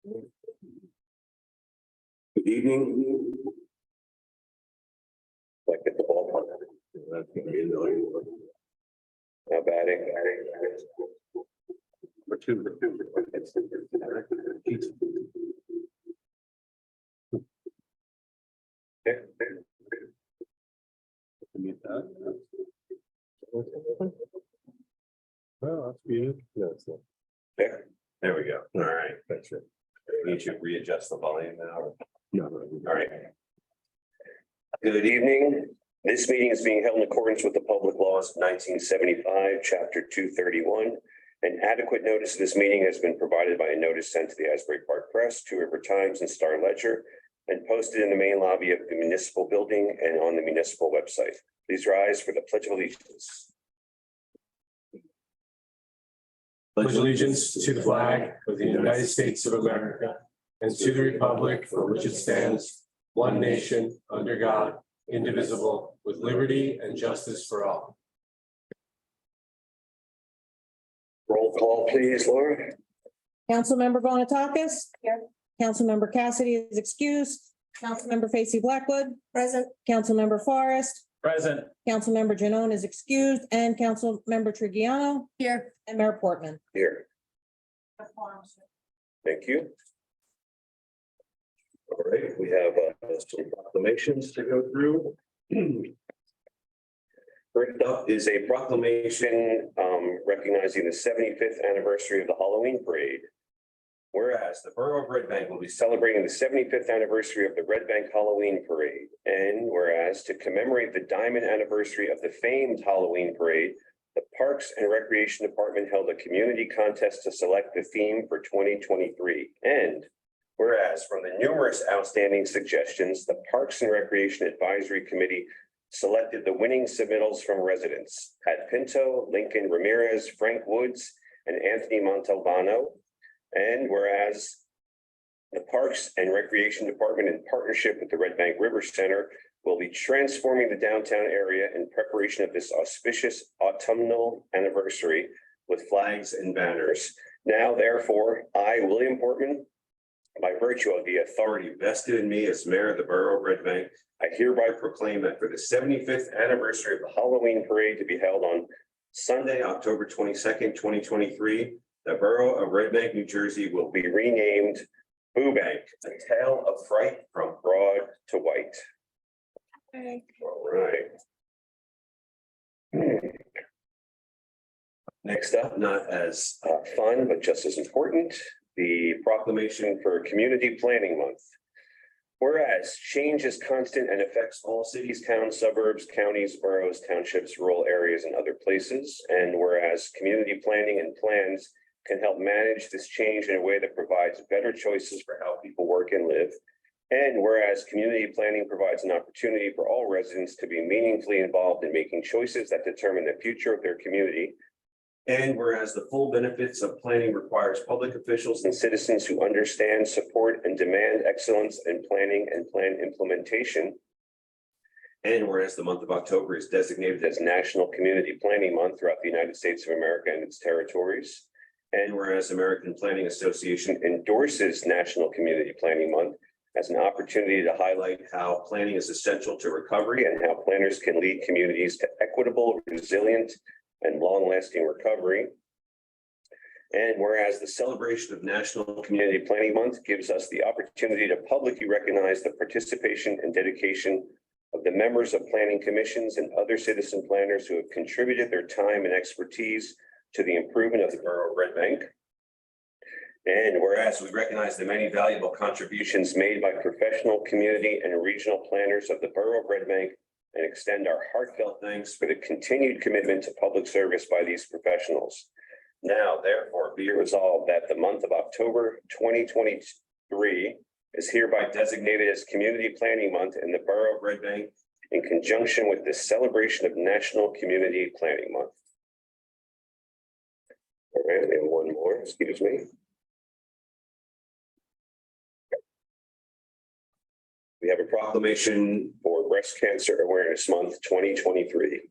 Good evening. Like at the ballpark. That's gonna be annoying. Now batting. For two. Well, that's good. No, it's not. There we go. All right. That's it. Need to readjust the volume now. No. All right. Good evening. This meeting is being held in accordance with the public laws of 1975, chapter 231. An adequate notice of this meeting has been provided by a notice sent to the Asbury Park Press, Two River Times, and Star Ledger, and posted in the main lobby of the municipal building and on the municipal website. Please rise for the Pledge of Allegiance. Pledge allegiance to the flag of the United States of America and to the republic for which it stands, one nation, under God, indivisible, with liberty and justice for all. Roll call, please, Laura. Councilmember Bonatakis. Here. Councilmember Cassidy is excused. Councilmember Facey Blackwood. Present. Councilmember Forrest. Present. Councilmember Janone is excused, and Councilmember Trigiano. Here. And Mayor Portman. Here. Thank you. All right, we have some proclamations to go through. First up is a proclamation recognizing the 75th anniversary of the Halloween parade. Whereas the Borough of Red Bank will be celebrating the 75th anniversary of the Red Bank Halloween Parade. And whereas to commemorate the diamond anniversary of the famed Halloween parade, the Parks and Recreation Department held a community contest to select the theme for 2023. And whereas from the numerous outstanding suggestions, the Parks and Recreation Advisory Committee selected the winning submittals from residents: Pat Pinto, Lincoln Ramirez, Frank Woods, and Anthony Montalbano. And whereas the Parks and Recreation Department, in partnership with the Red Bank River Center, will be transforming the downtown area in preparation of this auspicious autumnal anniversary with flags and banners. Now, therefore, I, William Portman, by virtue of the authority vested in me as mayor of the Borough of Red Bank, I hereby proclaim that for the 75th anniversary of the Halloween parade to be held on Sunday, October 22nd, 2023, the Borough of Red Bank, New Jersey will be renamed Boo Bank, a tale of fright from broad to white. Okay. All right. Next up, not as fun, but just as important, the proclamation for Community Planning Month. Whereas change is constant and affects all cities, towns, suburbs, counties, boroughs, townships, rural areas, and other places. And whereas community planning and plans can help manage this change in a way that provides better choices for how people work and live. And whereas community planning provides an opportunity for all residents to be meaningfully involved in making choices that determine the future of their community. And whereas the full benefits of planning requires public officials and citizens who understand, support, and demand excellence in planning and plan implementation. And whereas the month of October is designated as National Community Planning Month throughout the United States of America and its territories. And whereas American Planning Association endorses National Community Planning Month as an opportunity to highlight how planning is essential to recovery and how planners can lead communities to equitable, resilient, and long-lasting recovery. And whereas the celebration of National Community Planning Month gives us the opportunity to publicly recognize the participation and dedication of the members of planning commissions and other citizen planners who have contributed their time and expertise to the improvement of the Borough of Red Bank. And whereas we recognize the many valuable contributions made by professional, community, and regional planners of the Borough of Red Bank, and extend our heartfelt thanks for the continued commitment to public service by these professionals. Now, therefore, be it resolved that the month of October 2023 is hereby designated as Community Planning Month in the Borough of Red Bank in conjunction with the celebration of National Community Planning Month. All right, we have one more, excuse me. We have a proclamation for Breast Cancer Awareness Month 2023.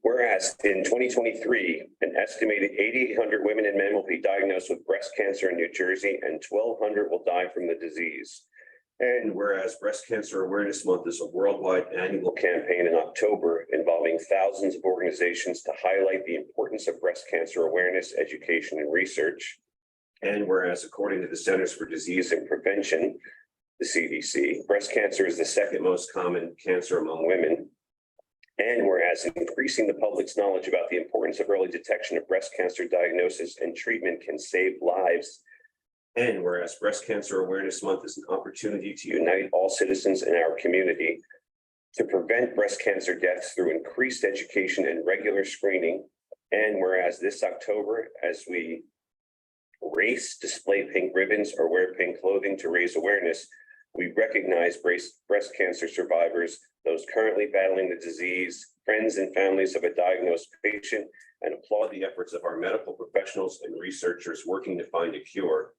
Whereas in 2023, an estimated 8,800 women and men will be diagnosed with breast cancer in New Jersey and 1,200 will die from the disease. And whereas Breast Cancer Awareness Month is a worldwide annual campaign in October involving thousands of organizations to highlight the importance of breast cancer awareness, education, and research. And whereas according to the Centers for Disease and Prevention, the CDC, breast cancer is the second most common cancer among women. And whereas increasing the public's knowledge about the importance of early detection of breast cancer diagnosis and treatment can save lives. And whereas Breast Cancer Awareness Month is an opportunity to unite all citizens in our community to prevent breast cancer deaths through increased education and regular screening. And whereas this October, as we race, display pink ribbons, or wear pink clothing to raise awareness, we recognize breast cancer survivors, those currently battling the disease, friends and families of a diagnosed patient, and applaud the efforts of our medical professionals and researchers working to find a cure.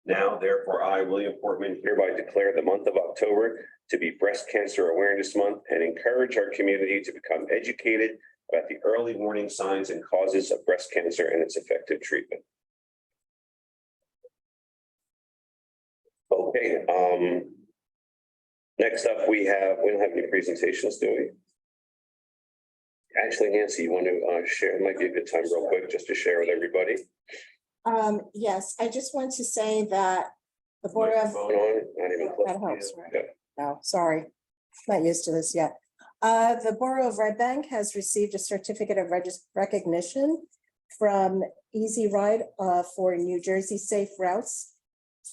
Now, therefore, I, William Portman, hereby declare the month of October to be Breast Cancer Awareness Month and encourage our community to become educated about the early warning signs and causes of breast cancer and its effective treatment. Okay, next up we don't have any presentations, do we? Actually, Nancy, you want to share? It might be a good time real quick just to share with everybody. Yes, I just want to say that the Board of, Phone on, not even close. That helps, right? Yeah. no, sorry, not used to this yet. The Borough of Red Bank has received a certificate of recognition from Easy Ride for New Jersey Safe Routes.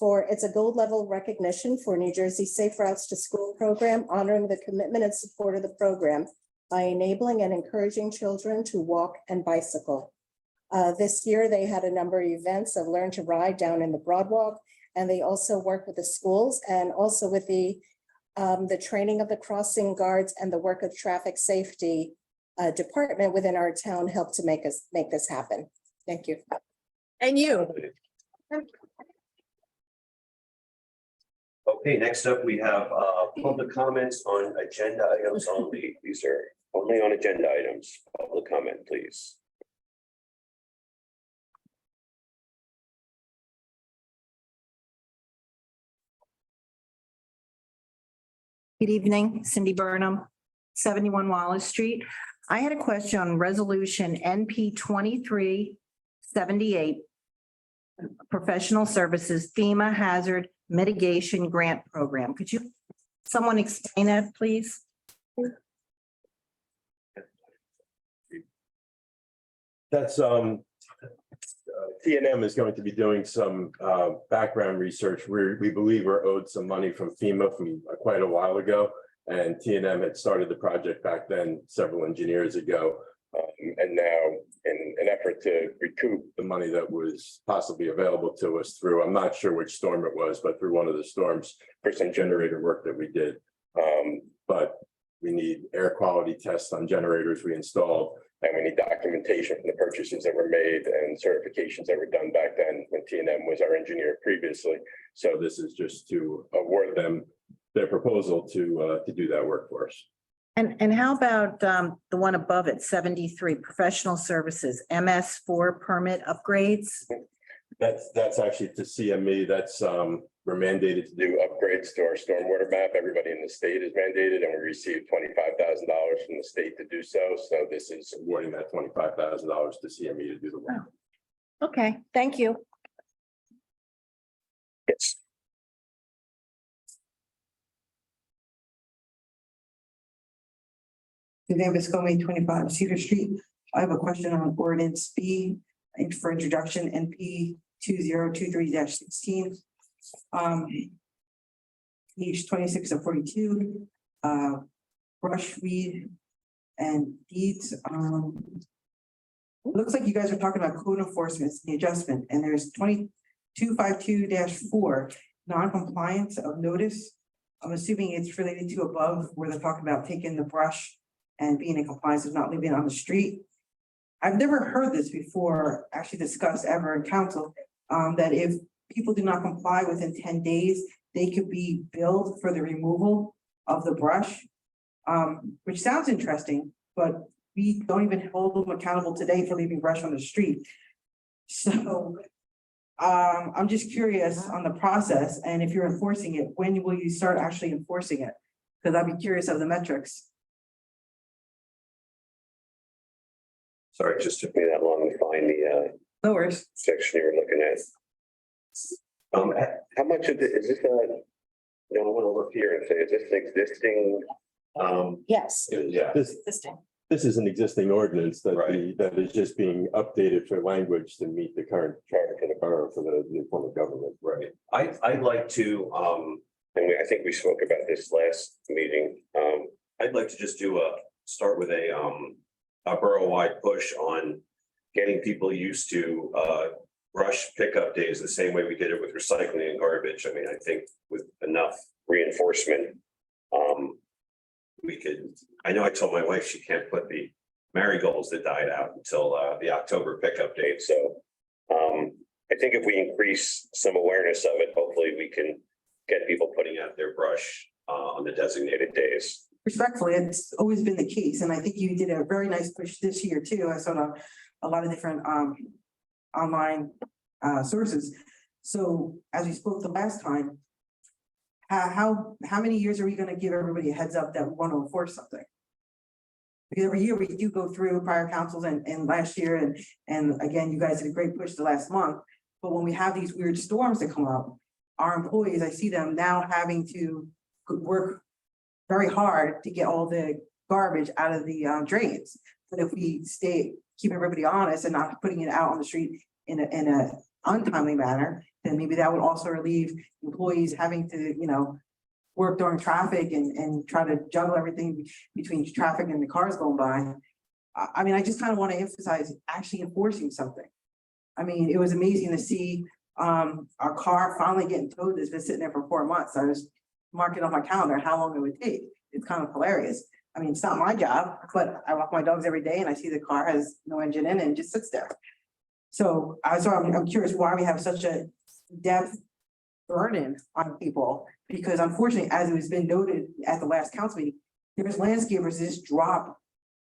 It's a gold level recognition for New Jersey Safe Routes to School program, honoring the commitment and support of the program by enabling and encouraging children to walk and bicycle. This year, they had a number of events of Learn to Ride down in the Broadwalk, and they also work with the schools and also with the training of the crossing guards and the work of traffic safety department within our town helped to make this happen. Thank you. And you. Okay, next up, we have public comments on agenda items only. These are only on agenda items. Public comment, please. Good evening, Cindy Burnham, 71 Wallace Street. I had a question on resolution NP 2378. Professional Services FEMA Hazard Mitigation Grant Program. Could you, someone explain that, please? That's TNM is going to be doing some background research. We believe we're owed some money from FEMA from quite a while ago. And TNM had started the project back then, several engineers ago. And now in an effort to recoup the money that was possibly available to us through, I'm not sure which storm it was, but through one of the storms for some generator work that we did. But we need air quality tests on generators we installed. And we need documentation from the purchases that were made and certifications that were done back then when TNM was our engineer previously. So this is just to award them their proposal to do that work for us. And how about the one above it, 73 Professional Services MS4 permit upgrades? That's actually to CME. That's we're mandated to do upgrades to our stormwater map. Everybody in the state is mandated, and we received $25,000 from the state to do so. So this is awarding that $25,000 to CME to do the work. Oh. Okay, thank you. Yes. Suzanne Viscomi, 25 Cedar Street. I have a question on ordinance B for introduction, NP 2023-16. Page 26 of 42, brush weed and deeds. Looks like you guys are talking about code enforcement, the adjustment, and there's 2252-4, non-compliance of notice. I'm assuming it's related to above where they're talking about taking the brush and being in compliance of not leaving it on the street. I've never heard this before, actually discussed ever in council, that if people do not comply within 10 days, they could be billed for the removal of the brush, which sounds interesting, but we don't even hold them accountable today for leaving brush on the street. So I'm just curious on the process, and if you're enforcing it, when will you start actually enforcing it? Because I'd be curious of the metrics. Sorry, it just took me that long to find the No worries. section you were looking at. How much of it is this, I don't want to look here and say, is this existing? Yes. Yeah. This is an existing ordinance that Right. that is just being updated for language to meet the current charter for the borough for the new form of government. Right. I'd like to, I think we spoke about this last meeting. I'd like to just start with a borough-wide push on getting people used to, brush pickup days the same way we did it with recycling and garbage. I mean, I think with enough reinforcement, we could, I know I told my wife she can't put the marigolds that died out until the October pickup date, so I think if we increase some awareness of it, hopefully we can get people putting out their brush on the designated days. Respectfully, it's always been the case, and I think you did a very nice push this year too. I saw a lot of different online sources. So as we spoke the last time, how many years are we gonna give everybody a heads up that we want to enforce something? Because every year we do go through prior councils and last year and again, you guys did a great push the last month. But when we have these weird storms that come up, our employees, I see them now having to work very hard to get all the garbage out of the drains. But if we keep everybody honest and not putting it out on the street in a untimely manner, then maybe that would also relieve employees having to, work during traffic and try to juggle everything between traffic and the cars going by. I mean, I just kind of want to emphasize actually enforcing something. I mean, it was amazing to see our car finally getting towed. It's been sitting there for 4 months. I was marking on my calendar how long it would take. It's kind of hilarious. I mean, it's not my job, but I walk my dogs every day and I see the car has no engine in it and just sits there. So I'm curious why we have such a depth burden on people, because unfortunately, as it has been noted at the last council meeting, there's landscapers that just drop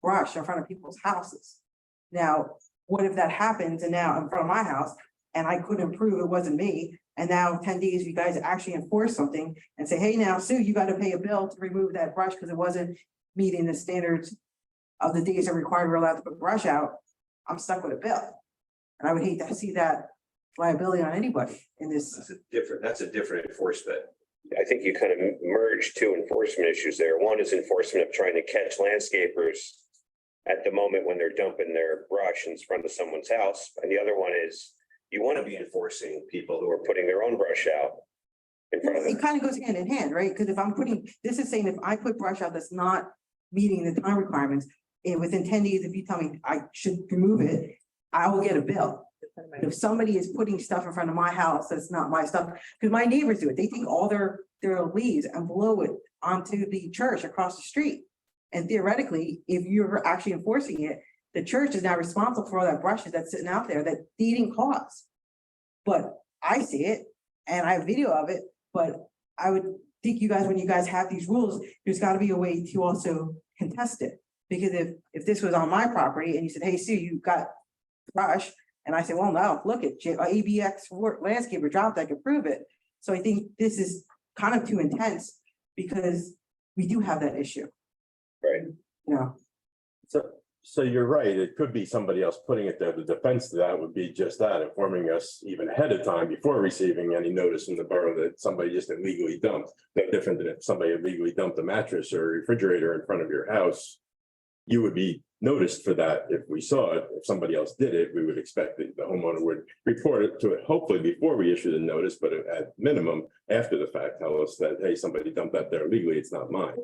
brush in front of people's houses. Now, what if that happens and now in front of my house and I couldn't prove it wasn't me? And now 10 days, you guys actually enforce something and say, hey, now Sue, you got to pay a bill to remove that brush because it wasn't meeting the standards of the days that required we're allowed to put brush out. I'm stuck with a bill. And I would hate to see that liability on anybody in this. That's a different enforcement. I think you kind of merge two enforcement issues there. One is enforcement of trying to catch landscapers at the moment when they're dumping their brush in front of someone's house. And the other one is you want to be enforcing people who are putting their own brush out in front of them. It kind of goes hand in hand, right? Because if I'm this is saying if I put brush out that's not meeting the time requirements, and within 10 days, if you tell me I should remove it, I will get a bill. If somebody is putting stuff in front of my house, that's not my stuff, because my neighbors do it. They take all their leaves and blow it onto the church across the street. And theoretically, if you're actually enforcing it, the church is now responsible for all that brushes that's sitting out there that they didn't cause. But I see it and I have video of it, but I would think you guys, when you guys have these rules, there's got to be a way to also contest it. Because if this was on my property and you said, hey, Sue, you got brush. And I said, well, no, look at ABX landscaper dropped, I can prove it. So I think this is kind of too intense because we do have that issue. Right. So you're right. It could be somebody else putting it there. The defense to that would be just that, informing us even ahead of time before receiving any notice from the borough that somebody just illegally dumped. No different than if somebody illegally dumped a mattress or a refrigerator in front of your house. You would be noticed for that if we saw it. If somebody else did it, we would expect that the homeowner would report it to it, hopefully before we issue the notice, but at minimum, after the fact, tell us that, hey, somebody dumped that there illegally, it's not mine.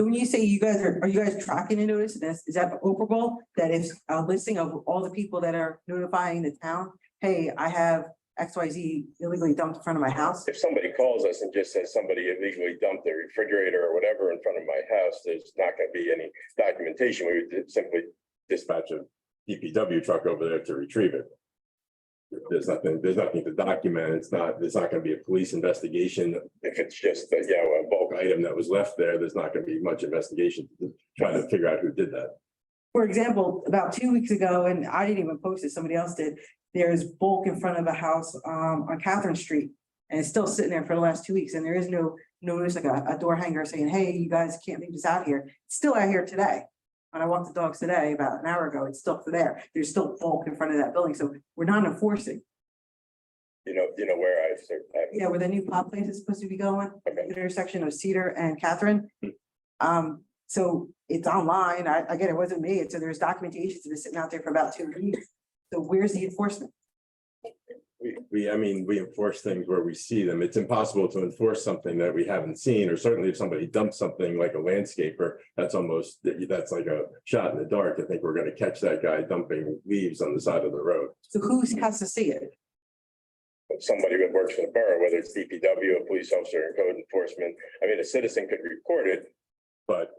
So when you say are you guys tracking a notice? Is that operable? That if a listing of all the people that are notifying the town, hey, I have XYZ illegally dumped in front of my house? If somebody calls us and just says somebody illegally dumped their refrigerator or whatever in front of my house, there's not going to be any documentation. We would simply Dispatch a DPW truck over there to retrieve it. There's nothing to document. There's not going to be a police investigation. If it's just a bulk item that was left there, there's not going to be much investigation to try to figure out who did that. For example, about 2 weeks ago, and I didn't even post it, somebody else did, there's bulk in front of a house on Catherine Street. And it's still sitting there for the last 2 weeks, and there is no notice, like a door hanger saying, hey, you guys can't leave this out here. It's still out here today. When I walked the dogs today, about an hour ago, it's still there. There's still bulk in front of that building, so we're not enforcing. You know where I. Yeah, where the new pop place is supposed to be going, Okay. intersection of Cedar and Catherine. So it's online. I get it wasn't me. So there's documentation that's been sitting out there for about 2 weeks. So where's the enforcement? I mean, we enforce things where we see them. It's impossible to enforce something that we haven't seen, or certainly if somebody dumps something like a landscaper, that's that's like a shot in the dark. I think we're gonna catch that guy dumping leaves on the side of the road. So who has to see it? Somebody that works for the borough, whether it's DPW, a police officer, and code enforcement. I mean, a citizen could report it. But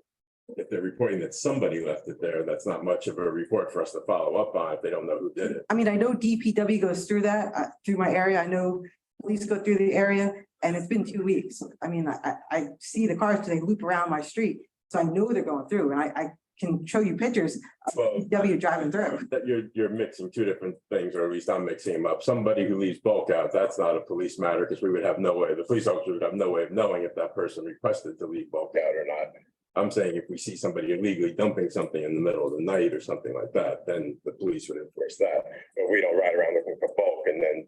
if they're reporting that somebody left it there, that's not much of a report for us to follow up on if they don't know who did it. I mean, I know DPW goes through that, through my area. I know police go through the area, and it's been 2 weeks. I mean, I see the cars, they loop around my street, so I know they're going through, and I can show you pictures of Well, DPW driving through. That you're mixing two different things, or at least I'm mixing them up. Somebody who leaves bulk out, that's not a police matter, because we would have no way, the police officer would have no way of knowing if that person requested to leave bulk out or not. I'm saying if we see somebody illegally dumping something in the middle of the night or something like that, then the police would enforce that. But we don't ride around looking for bulk and then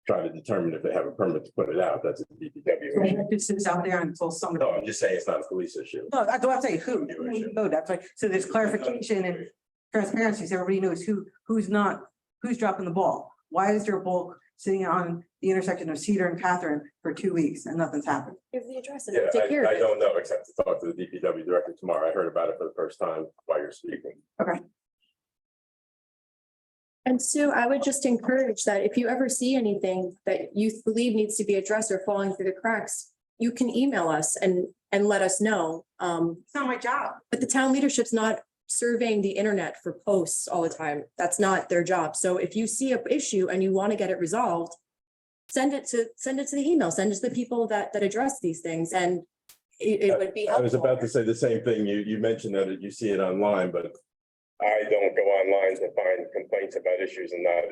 try to determine if they have a permit to put it out. That's a DPW issue. It just sits out there until somebody. No, I'm just saying it's not a police issue. No, I don't say who. No, that's right. So there's clarification and transparency. So everybody knows who's dropping the ball. Why is there bulk sitting on the intersection of Cedar and Catherine for 2 weeks and nothing's happened? Give the address Yeah, I don't know, except to talk to the DPW director tomorrow. I heard about it for the first time while you're speaking. And Sue, I would just encourage that if you ever see anything that you believe needs to be addressed or falling through the cracks, you can email us and let us know. It's not my job. But the town leadership's not surveying the internet for posts all the time. That's not their job. So if you see an issue and you want to get it resolved, send it to the email, send it to the people that address these things, and it would be I was helpful. about to say the same thing. You mentioned that you see it online, but I don't go online to find complaints about issues and that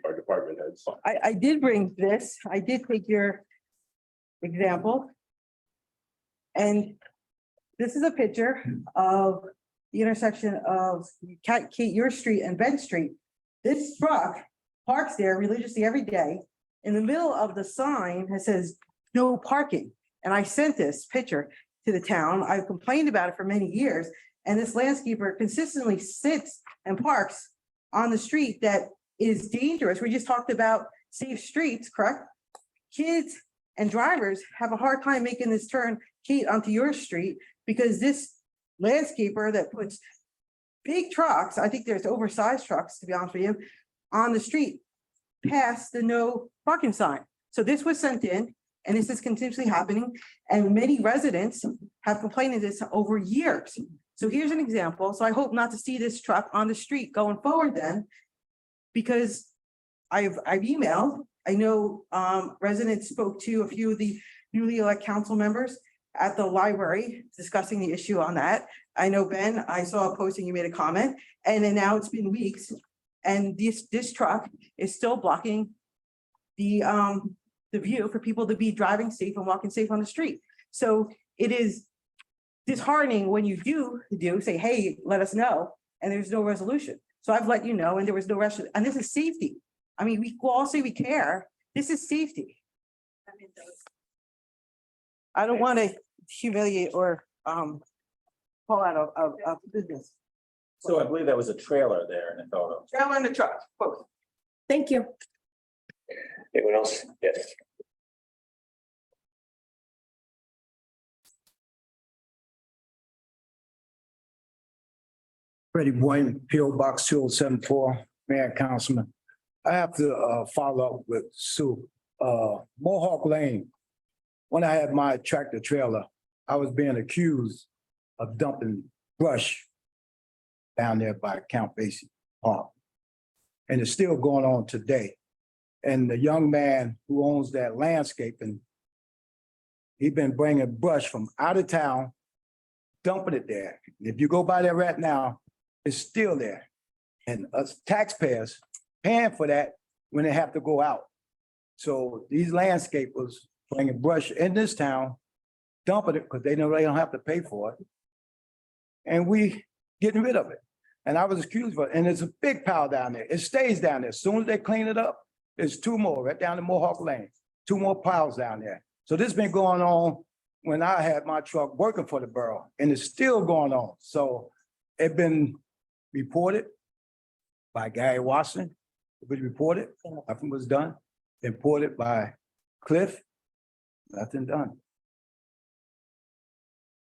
our department heads. I did bring this. I did take your example. And this is a picture of the intersection of Kate Your Street and Bent Street. This truck parks there religiously every day. In the middle of the sign, it says no parking. And I sent this picture to the town. I've complained about it for many years. And this landscaper consistently sits and parks on the street that is dangerous. We just talked about safe streets, correct? Kids and drivers have a hard time making this turn, Kate, onto your street because this landscaper that puts big trucks, I think there's oversized trucks, to be honest with you, on the street past the no parking sign. So this was sent in and this is continuously happening. And many residents have complained of this over years. So here's an example. So I hope not to see this truck on the street going forward then, because I've emailed. I know residents spoke to a few of the newly elected council members at the library discussing the issue on that. I know, Ben, I saw a posting, you made a comment, and then now it's been weeks. And this truck is still blocking the view for people to be driving safe and walking safe on the street. So it is disheartening when you do say, hey, let us know, and there's no resolution. So I've let you know, and there was no resolution, and this is safety. I mean, we all say we care. This is safety. I don't want to humiliate or pull out of business. So I believe that was a trailer there in the photo. Trailer and the truck, both. Thank you. Anyone else? Yes. Freddie Boyne, P.O. Box 2074, Mayor Councilman. I have to follow up with Sue. Mohawk Lane, when I had my tractor trailer, I was being accused of dumping brush down there by Count Basie Park. And it's still going on today. And the young man who owns that landscaping, he's been bringing brush from out of town, dumping it there. If you go by there right now, is still there. And us taxpayers paying for that when they have to go out. So these landscapers bringing brush in this town, dumping it because they know they don't have to pay for it. And we getting rid of it. And I was accused of it, and there's a big pile down there. It stays down there. As soon as they clean it up, there's two more right down the Mohawk Lane, two more piles down there. So this been going on when I had my truck working for the borough, and it's still going on. So it been reported by Gary Watson. It was reported, nothing was done. Reported by Cliff, nothing done.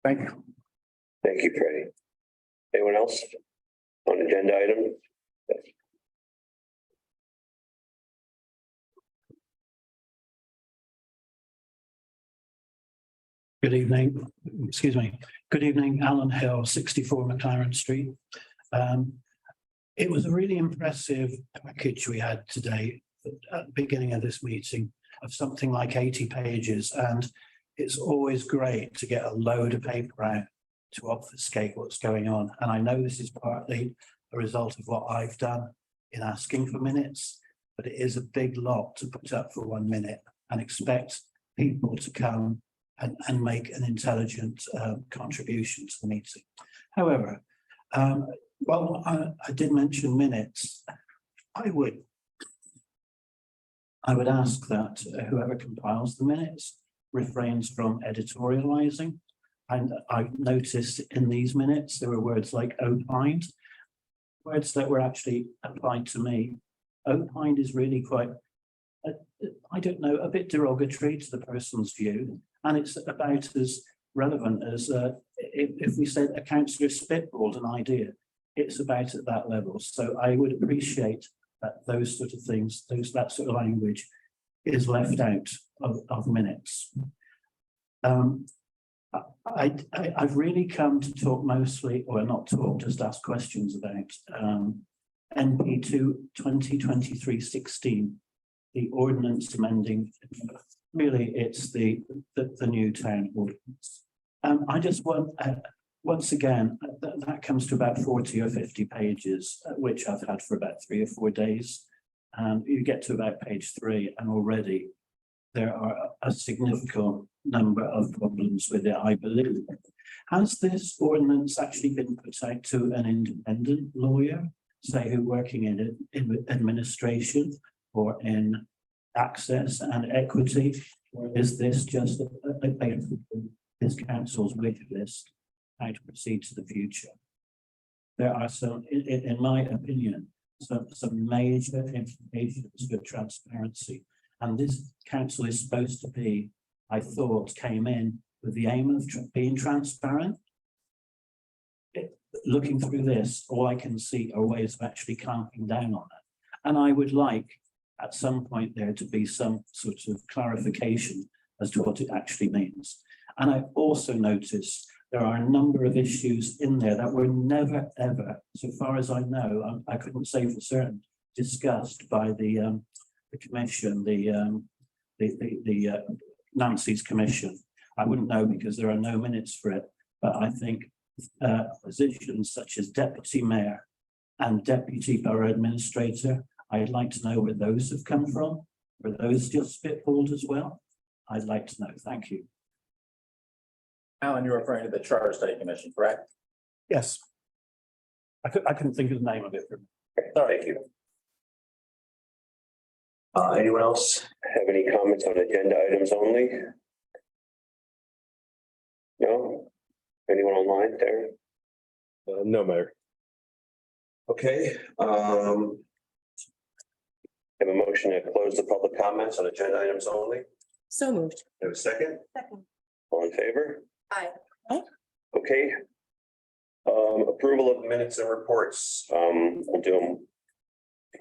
Thank you. Thank you, Freddie. Anyone else on agenda item? Good evening, excuse me. Good evening, Alan Hill, 64 McLaren Street. It was a really impressive package we had today at the beginning of this meeting of something like 80 pages. And it's always great to get a load of paper out to obfuscate what's going on. And I know this is partly a result of what I've done in asking for minutes, but it is a big lot to put up for 1 minute and expect people to come and make an intelligent contribution to the meeting. However, well, I did mention minutes. I would ask that whoever compiles the minutes refrains from editorializing. And I've noticed in these minutes, there were words like opined, words that were actually applied to me. Opined is really quite, I don't know, a bit derogatory to the person's view. And it's about as relevant as if we said a councillor spitballed an idea, it's about at that level. So I would appreciate that those sort of things, that sort of language is left out of minutes. I've really come to talk mostly, or not talk, just ask questions about NP 2023-16, the ordinance amending. Really, it's the new town ordinance. I just want, once again, that comes to about 40 or 50 pages, which I've had for about 3 or 4 days. And you get to about page 3, and already there are a significant number of problems with it, I believe. Has this ordinance actually been put out to an independent lawyer, say who working in administration or in access and equity, or is this just this council's wish list how to proceed to the future? There are some, in my opinion, some major implications for transparency, and this council is supposed to be, I thought, came in with the aim of being transparent. Looking through this, all I can see are ways of actually clamping down on it, and I would like at some point there to be some sort of clarification as to what it actually means. And I also noticed there are a number of issues in there that were never, ever, so far as I know, I couldn't say for certain, discussed by the commission, the Nancy's commission. I wouldn't know because there are no minutes for it, but I think positions such as deputy mayor and deputy borough administrator, I'd like to know where those have come from. Were those just spitballed as well? I'd like to know. Thank you. Alan, you're referring to the Charter Study Commission, correct? Yes. I couldn't think of the name of it. Thank you. Anyone else have any comments on agenda items only? No? Anyone online, Darren? No, Mayor. Okay, have a motion to close the public comments on agenda items only. So moved. Have a second? Second. All in favor? Aye. Okay. Approval of minutes and reports. We'll do them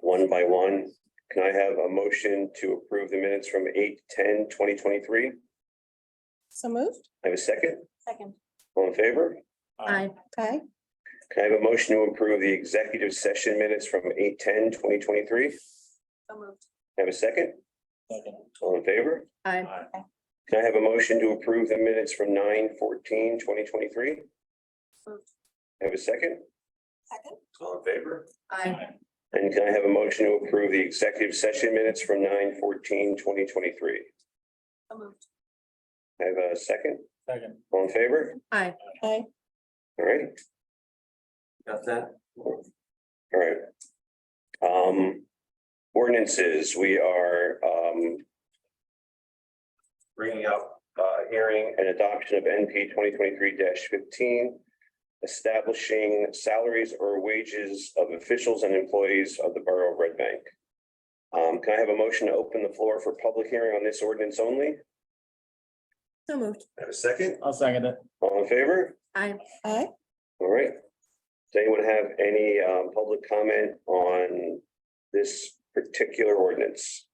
one by one. Can I have a motion to approve the minutes from 8/10/2023? So moved. I have a second? Second. All in favor? Aye. Okay. Can I have a motion to approve the executive session minutes from 8/10/2023? So moved. Have a second? All in favor? Aye. Can I have a motion to approve the minutes from 9/14/2023? Moved. Have a second? All in favor? Aye. And can I have a motion to approve the executive session minutes from 9/14/2023? I have a second. Second. All in favor? Aye. Aye. All right. Got that? All right. Ordinances, we are, bringing up, hearing and adoption of NP 2023-15, establishing salaries or wages of officials and employees of the Borough of Red Bank. Can I have a motion to open the floor for public hearing on this ordinance only? So moved. Have a second? I'll second it. All in favor? Aye. Aye. All right. Does anyone have any public comment on this particular ordinance?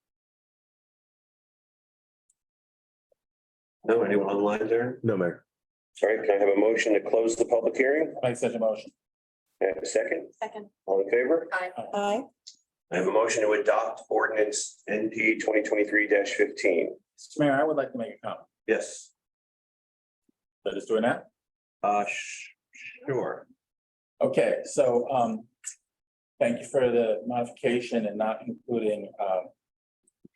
No, anyone online there? No, Mayor. All right, can I have a motion to close the public hearing? Make such a motion. I have a second? Second. All in favor? Aye. Aye. I have a motion to adopt ordinance NP 2023-15. Mayor, I would like to make a comment. Yes. Should I just do it now? Sure. Okay, so, thank you for the modification and not including,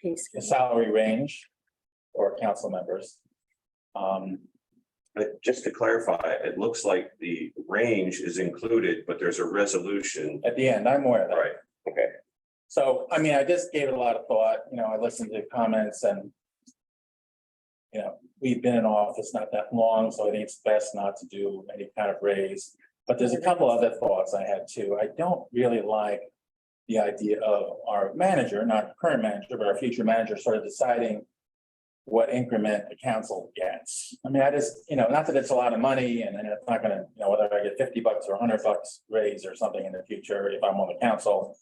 the salary range for council members. But just to clarify, it looks like the range is included, but there's a resolution. At the end, I'm aware of that. Right, okay. So, I mean, I just gave it a lot of thought, I listened to comments and we've been in office not that long, so I think it's best not to do any kind of raise. But there's a couple other thoughts I had too. I don't really like the idea of our manager, not the current manager, but our future manager sort of deciding what increment the council gets. I mean, I just, not that it's a lot of money and it's not gonna, whether I get $50 or $100 raise or something in the future if I'm on the council.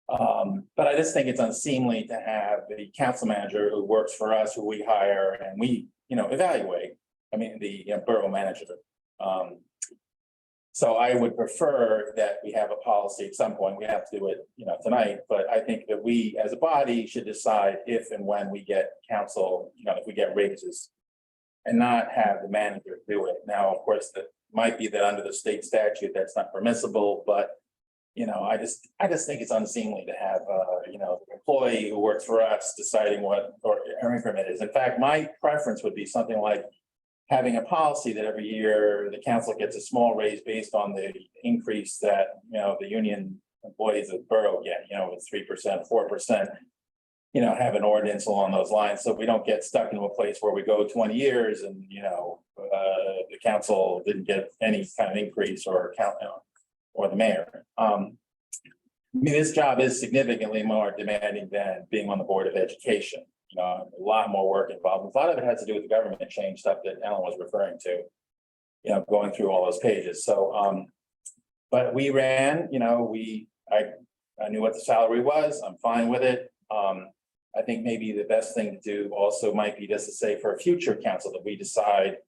But I just think it's unseemly to have the council manager who works for us, who we hire and we, evaluate. I mean, the borough manager. So I would prefer that we have a policy at some point. We have to do it, tonight, but I think that we as a body should decide if and when we get council, if we get raises. And not have the manager do it. Now, of course, that might be that under the state statute, that's not permissible, but. I just think it's unseemly to have, an employee who works for us deciding what our increment is. In fact, my preference would be something like having a policy that every year the council gets a small raise based on the increase that, the union employees of the borough get, with 3%, 4%. Have an ordinance along those lines, so we don't get stuck into a place where we go 20 years and, the council didn't get any kind of increase or or the mayor. I mean, this job is significantly more demanding than being on the Board of Education. A lot more work involved. A lot of it has to do with the government change stuff that Ellen was referring to. Going through all those pages. So, but we ran, I knew what the salary was. I'm fine with it. I think maybe the best thing to do also might be just to say for a future council that we decide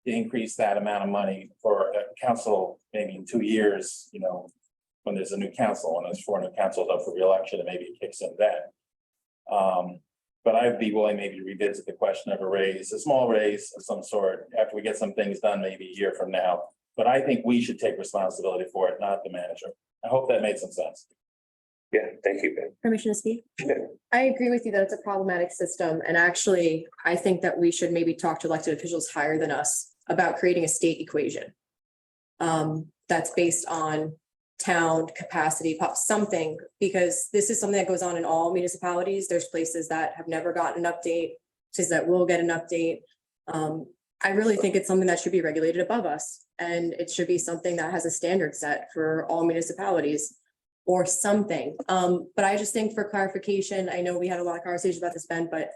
to increase that amount of money for a council, maybe in 2 years, when there's a new council, when there's 4 new councils up for reelection, and maybe it kicks in then. But I'd be willing maybe to revisit the question of a raise, a small raise of some sort, after we get some things done, maybe a year from now. But I think we should take responsibility for it, not the manager. I hope that made some sense. Yeah, thank you, Ben. Permission to speak? Yeah. I agree with you that it's a problematic system. And actually, I think that we should maybe talk to elected officials higher than us about creating a state equation. That's based on town capacity, something, because this is something that goes on in all municipalities. There's places that have never gotten an update, places that will get an update. I really think it's something that should be regulated above us. And it should be something that has a standard set for all municipalities or something. But I just think for clarification, I know we had a lot of conversations about this, Ben, but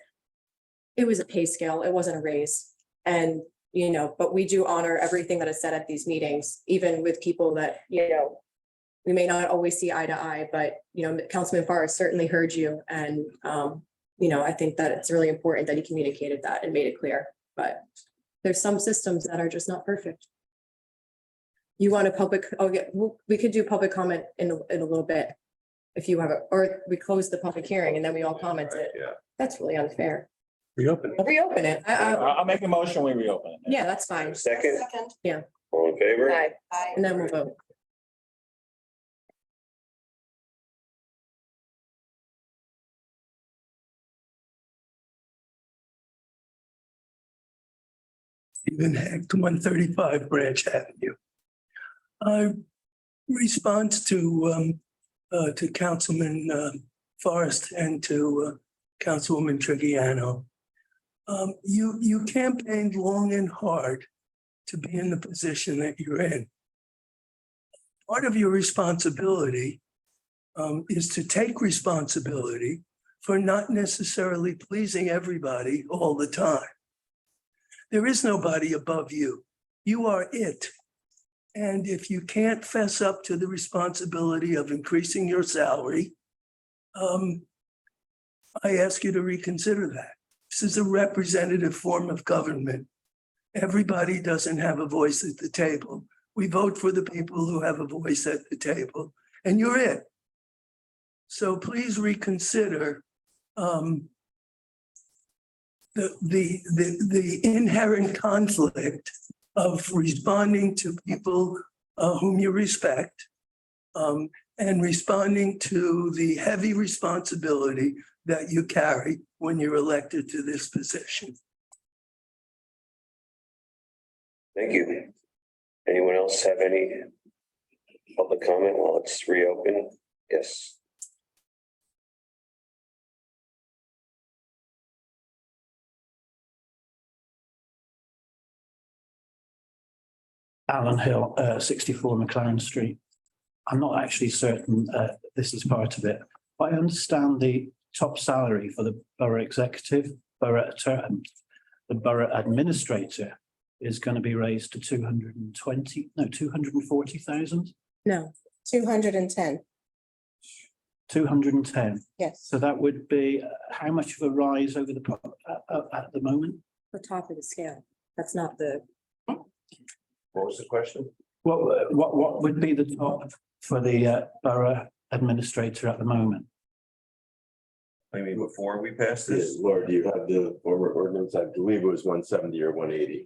it was a pay scale. It wasn't a raise. And, but we do honor everything that is said at these meetings, even with people that, we may not always see eye to eye, but, Councilman Farr certainly heard you. And, I think that it's really important that he communicated that and made it clear, but there's some systems that are just not perfect. You want a public, we could do public comment in a little bit. If you have or we close the public hearing and then we all commented. Yeah. That's really unfair. Reopen it. Reopen it. I'll make a motion, we reopen it. Yeah, that's fine. Second, Second. all in favor? Aye. And then we'll vote. Stephen Hecht, 135 Branch Avenue. Response to Councilman Forrest and to Councilwoman Trigiano. You campaigned long and hard to be in the position that you're in. Part of your responsibility is to take responsibility for not necessarily pleasing everybody all the time. There is nobody above you. You are it. And if you can't fess up to the responsibility of increasing your salary, I ask you to reconsider that. This is a representative form of government. Everybody doesn't have a voice at the table. We vote for the people who have a voice at the table, and you're it. So please reconsider the inherent conflict of responding to people whom you respect and responding to the heavy responsibility that you carry when you're elected to this position. Thank you. Anyone else have any public comment while it's reopened? Yes. Alan Hill, 64 McLaren Street. I'm not actually certain this is part of it, but I understand the top salary for the borough executive, the borough administrator is going to be raised to 240,000? No, 210, 210. yes. So that would be how much of a rise over the at the moment? the top of the scale. That's not the, What was the question? What would be the top for the borough administrator at the moment? I mean, before we pass Yes, this, Laura, do you have the former ordinance? I believe it was 170 or 180.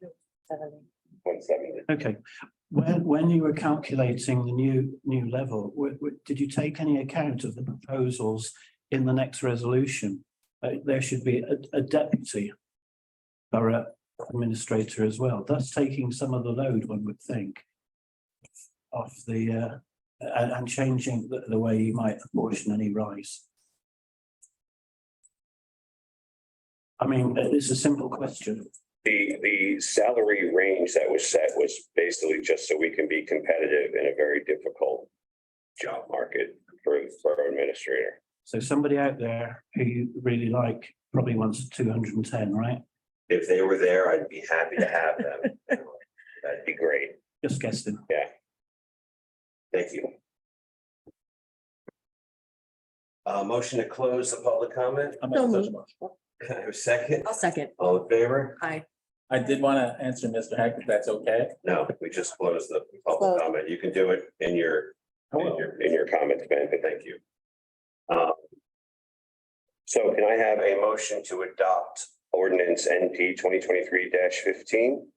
170. Okay, when you were calculating the new level, did you take any account of the proposals in the next resolution? There should be a deputy borough administrator as well. That's taking some of the load, one would think, off the and changing the way you might apportion any rise. I mean, it's a simple question. The salary range that was set was basically just so we can be competitive in a very difficult job market for our administrator. So somebody out there who you really like probably wants 210, right? If they were there, I'd be happy to have them. That'd be great. Just guessing. Yeah. Thank you. Motion to close the public comment. I'm gonna touch on- Can I have a second? I'll second. All in favor? Aye. I did want to answer Mr. Heck, if that's okay. No, we just closed the public comment. You can do it in your comments, Ben, but thank you. So can I have a motion to adopt ordinance NP 2023-15?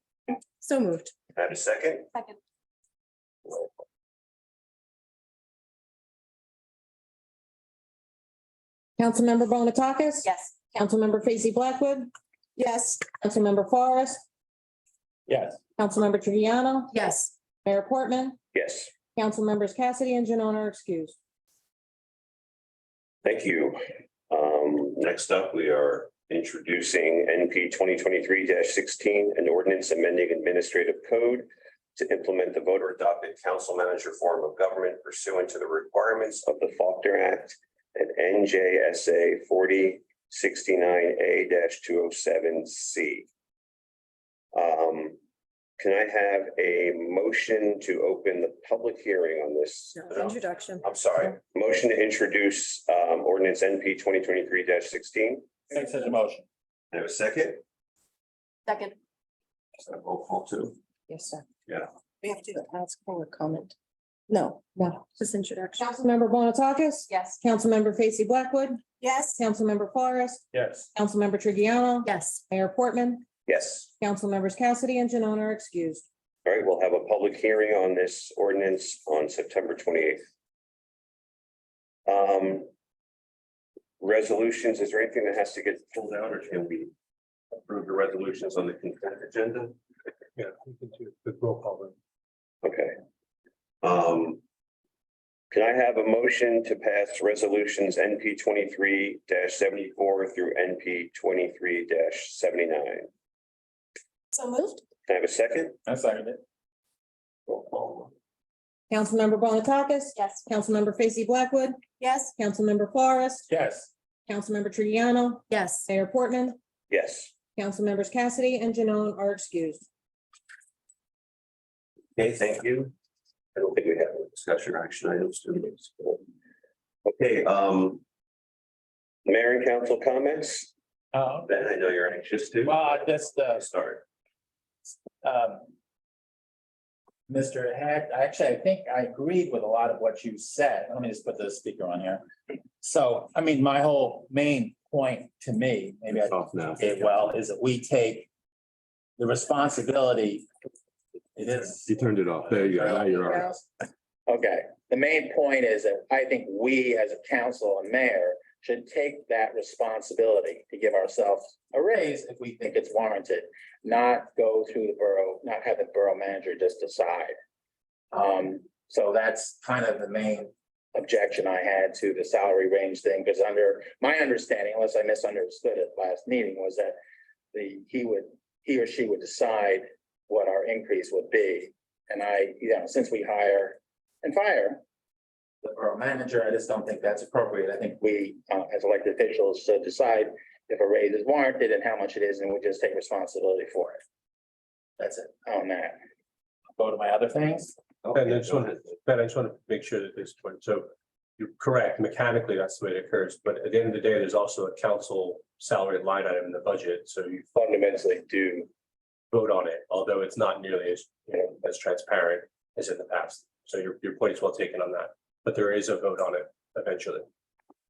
So moved. Can I have a second? Second. Councilmember Bonatakis? Yes. Councilmember Facie Blackwood? Yes, Councilmember Forrest? Yes. Councilmember Triviano? Yes. Mayor Portman? Yes, Councilmembers Cassidy and Janone are excused. thank you. Next up, we are introducing NP 2023-16, an ordinance amending administrative code to implement the voter adopted council manager form of government pursuant to the requirements of the Faulkner Act and NJSA 4069A-207C. Can I have a motion to open the public hearing on this? No, introduction. I'm sorry, motion to introduce ordinance NP 2023-16. Make such a motion. I have a second. Second. Is that a roll call too? Yes, sir. we have to ask for a comment. No, Just introduction. Councilmember Bonatakis? Yes. Councilmember Facie Blackwood? yes, Councilmember Forrest? Yes. Councilmember Triviano? Yes. Mayor Portman? Yes. Councilmembers Cassidy and Janone are excused. All right, we'll have a public hearing on this ordinance on September 28th. Resolutions, is there anything that has to get pulled out or can we approve the resolutions on the consent agenda? Yeah, we can do the roll call then. Okay. Can I have a motion to pass resolutions NP 23-74 through NP 23-79? So moved. Can I have a second? I second it. Roll call. Councilmember Bonatakis? Yes. Councilmember Facie Blackwood? Yes. Councilmember Forrest? Yes. Councilmember Tridiano? Yes. Mayor Portman? Yes. Council members Cassidy and Janone are excused. Okay, thank you. I don't think we have a discussion or action items. Do we? Okay, mayor and council comments. Ben, I know you're anxious to Well, just, start. Mr. Hack, actually, I think I agreed with a lot of what you said. Let me just put the speaker on here. So, I mean, my whole main point to me, maybe I Off now. okay, well, is that we take the responsibility. It is. You turned it off. There you go. Now you're on. Okay, the main point is that I think we as a council and mayor should take that responsibility to give ourselves a raise if we think it's warranted, not go through the borough, not have the borough manager just decide. So that's kind of the main objection I had to the salary range thing, because under my understanding, unless I misunderstood it last meeting, was that he or she would decide what our increase would be. And since we hire and fire the borough manager, I just don't think that's appropriate. I think we, as elected officials, should decide if a raise is warranted and how much it is, and we just take responsibility for it. That's it on that. Go to my other things. Ben, I just want to make sure that this point, so you're correct, mechanically, that's the way it occurs, but at the end of the day, there's also a council salary line item in the budget, so you Fundamentally do. vote on it, although it's not nearly as, as transparent as in the past. So your point is well taken on that, but there is a vote on it eventually.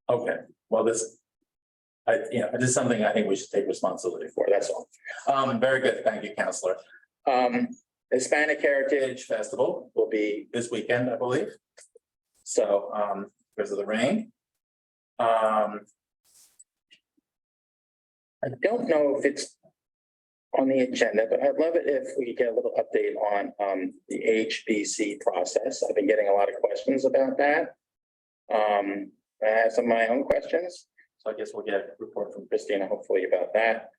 Okay, well, this is something I think we should take responsibility for, that's all. Very good, thank you, Counselor. Hispanic Heritage Festival will be this weekend, I believe. So, because of the rain. I don't know if it's on the agenda, but I'd love it if we could get a little update on the HBC process. I've been getting a lot of questions about that. I have some of my own questions, so I guess we'll get a report from Christina, hopefully, about that.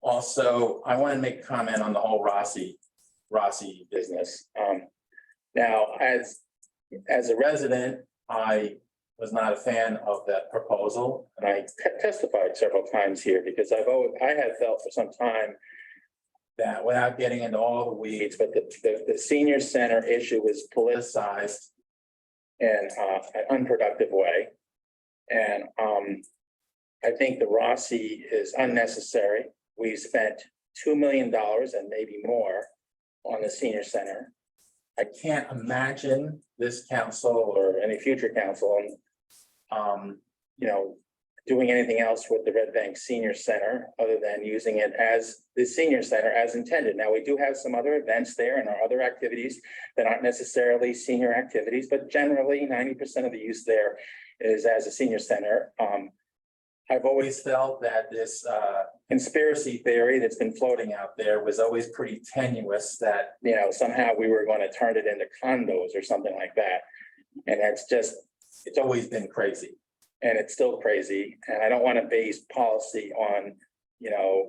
Also, I want to make a comment on the whole Rossi business. Now, as a resident, I was not a fan of that proposal, and I testified several times here because I had felt for some time that, without getting into all the weeds, but the senior center issue was politicized in an unproductive way. And I think the Rossi is unnecessary. We spent $2 million and maybe more on the senior center. I can't imagine this council or any future council, doing anything else with the Red Bank Senior Center other than using it as the senior center as intended. Now, we do have some other events there and our other activities that aren't necessarily senior activities, but generally 90% of the use there is as a senior center. I've always felt that this conspiracy theory that's been floating out there was always pretty tenuous, that, somehow we were going to turn it into condos or something like that. And it's always been crazy, and it's still crazy. And I don't want to base policy on,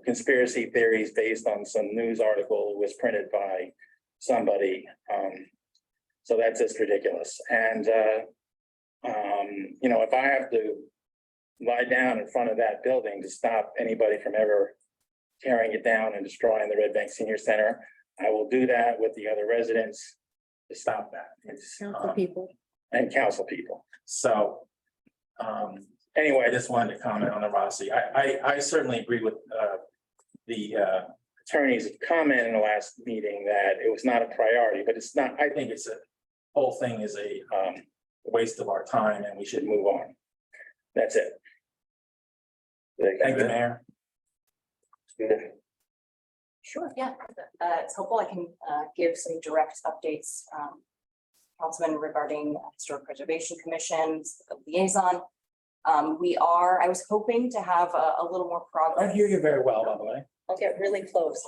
conspiracy theories based on some news article that was printed by somebody. So that's just ridiculous. And, if I have to lie down in front of that building to stop anybody from ever tearing it down and destroying the Red Bank Senior Center, I will do that with the other residents to stop that. Council people. And council people. So, anyway, I just wanted to comment on the Rossi. I certainly agree with the attorney's comment in the last meeting that it was not a priority, but it's not. I think whole thing is a waste of our time, and we should move on. That's it. Thank you, Mayor. Sure, yeah, it's helpful. I can give some direct updates, Councilman, regarding Historic Preservation Commission's liaison. I was hoping to have a little more progress. I hear you very well, by the way. I'll get really close.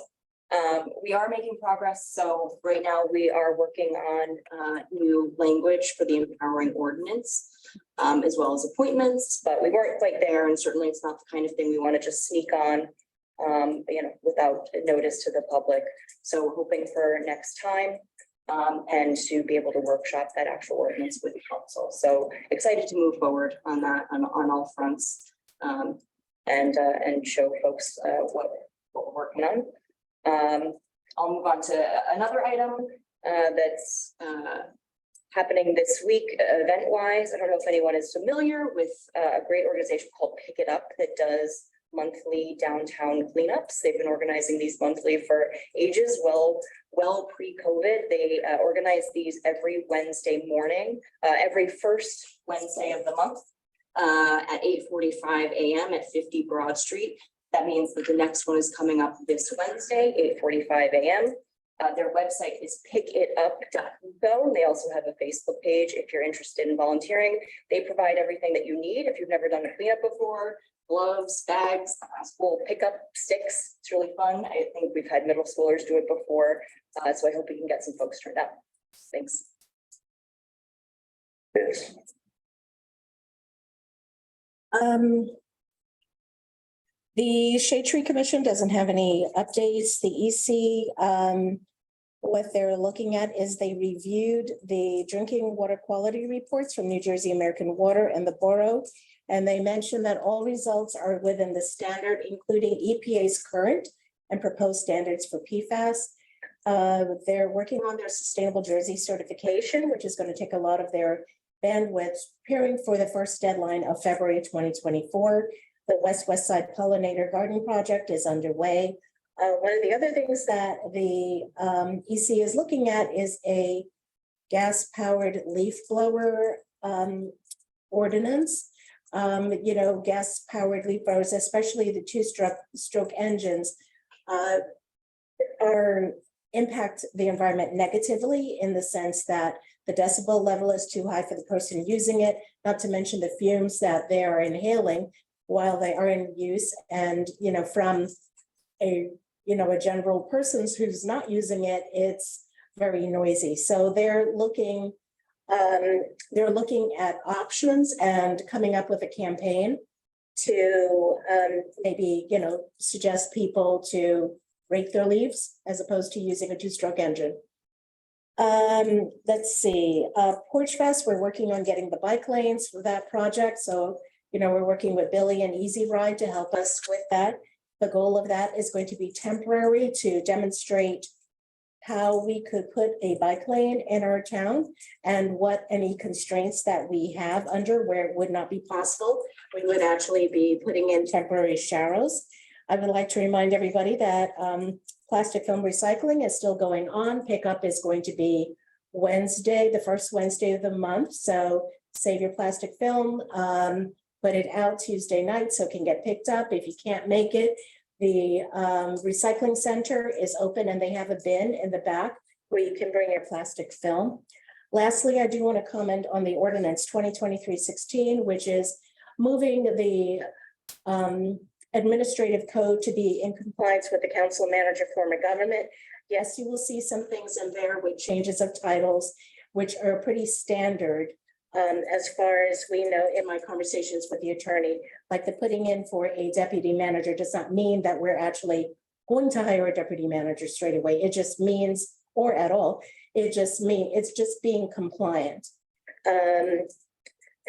We are making progress. So right now we are working on new language for the empowering ordinance, as well as appointments, but we weren't quite there. And certainly it's not the kind of thing we want to just sneak on, without notice to the public. So we're hoping for next time. And to be able to workshop that actual ordinance with the council. So excited to move forward on that on all fronts. And show folks what we're working on. I'll move on to another item that's happening this week event-wise. I don't know if anyone is familiar with a great organization called Pick It Up that does monthly downtown cleanups. They've been organizing these monthly for ages, well pre-COVID. They organize these every Wednesday morning, every first Wednesday of the month at 8:45 a.m. at 50 Broad Street. That means that the next one is coming up this Wednesday, 8:45 a.m. Their website is pickitup.eco. They also have a Facebook page if you're interested in volunteering. They provide everything that you need if you've never done a cleanup before. Gloves, bags, school pickup sticks. It's really fun. I think we've had middle schoolers do it before. So I hope we can get some folks turned out. Thanks. Yes. The Shade Tree Commission doesn't have any updates. The EC, what they're looking at is they reviewed the drinking water quality reports from New Jersey American Water and the borough. And they mentioned that all results are within the standard, including EPA's current and proposed standards for PFAS. They're working on their Sustainable Jersey certification, which is going to take a lot of their bandwidth, preparing for the first deadline of February 2024. The West Side Pollinator Garden Project is underway. One of the other things that the EC is looking at is a gas-powered leaf blower ordinance. Gas-powered leaf blowers, especially the two-stroke engines, impact the environment negatively in the sense that the decibel level is too high for the person using it, not to mention the fumes that they are inhaling while they are in use. And, from a general person who's not using it, it's very noisy. So they're looking at options and coming up with a campaign to maybe, suggest people to rake their leaves as opposed to using a two-stroke engine. Let's see, Porch Fest, we're working on getting the bike lanes for that project. So, we're working with Billy and Easy Ride to help us with that. The goal of that is going to be temporary to demonstrate how we could put a bike lane in our town and what any constraints that we have under where it would not be possible. We would actually be putting in temporary sharrows. I would like to remind everybody that plastic film recycling is still going on. Pickup is going to be Wednesday, the first Wednesday of the month. So save your plastic film, put it out Tuesday night so it can get picked up. If you can't make it, the recycling center is open and they have a bin in the back where you can bring your plastic film. Lastly, I do want to comment on the ordinance 2023-16, which is moving the administrative code to be in compliance with the council manager form of government. Yes, you will see some things in there with changes of titles, which are pretty standard. As far as we know in my conversations with the attorney, like the putting in for a deputy manager does not mean that we're actually going to hire a deputy manager straight away. It just means, or at all, it's just being compliant. And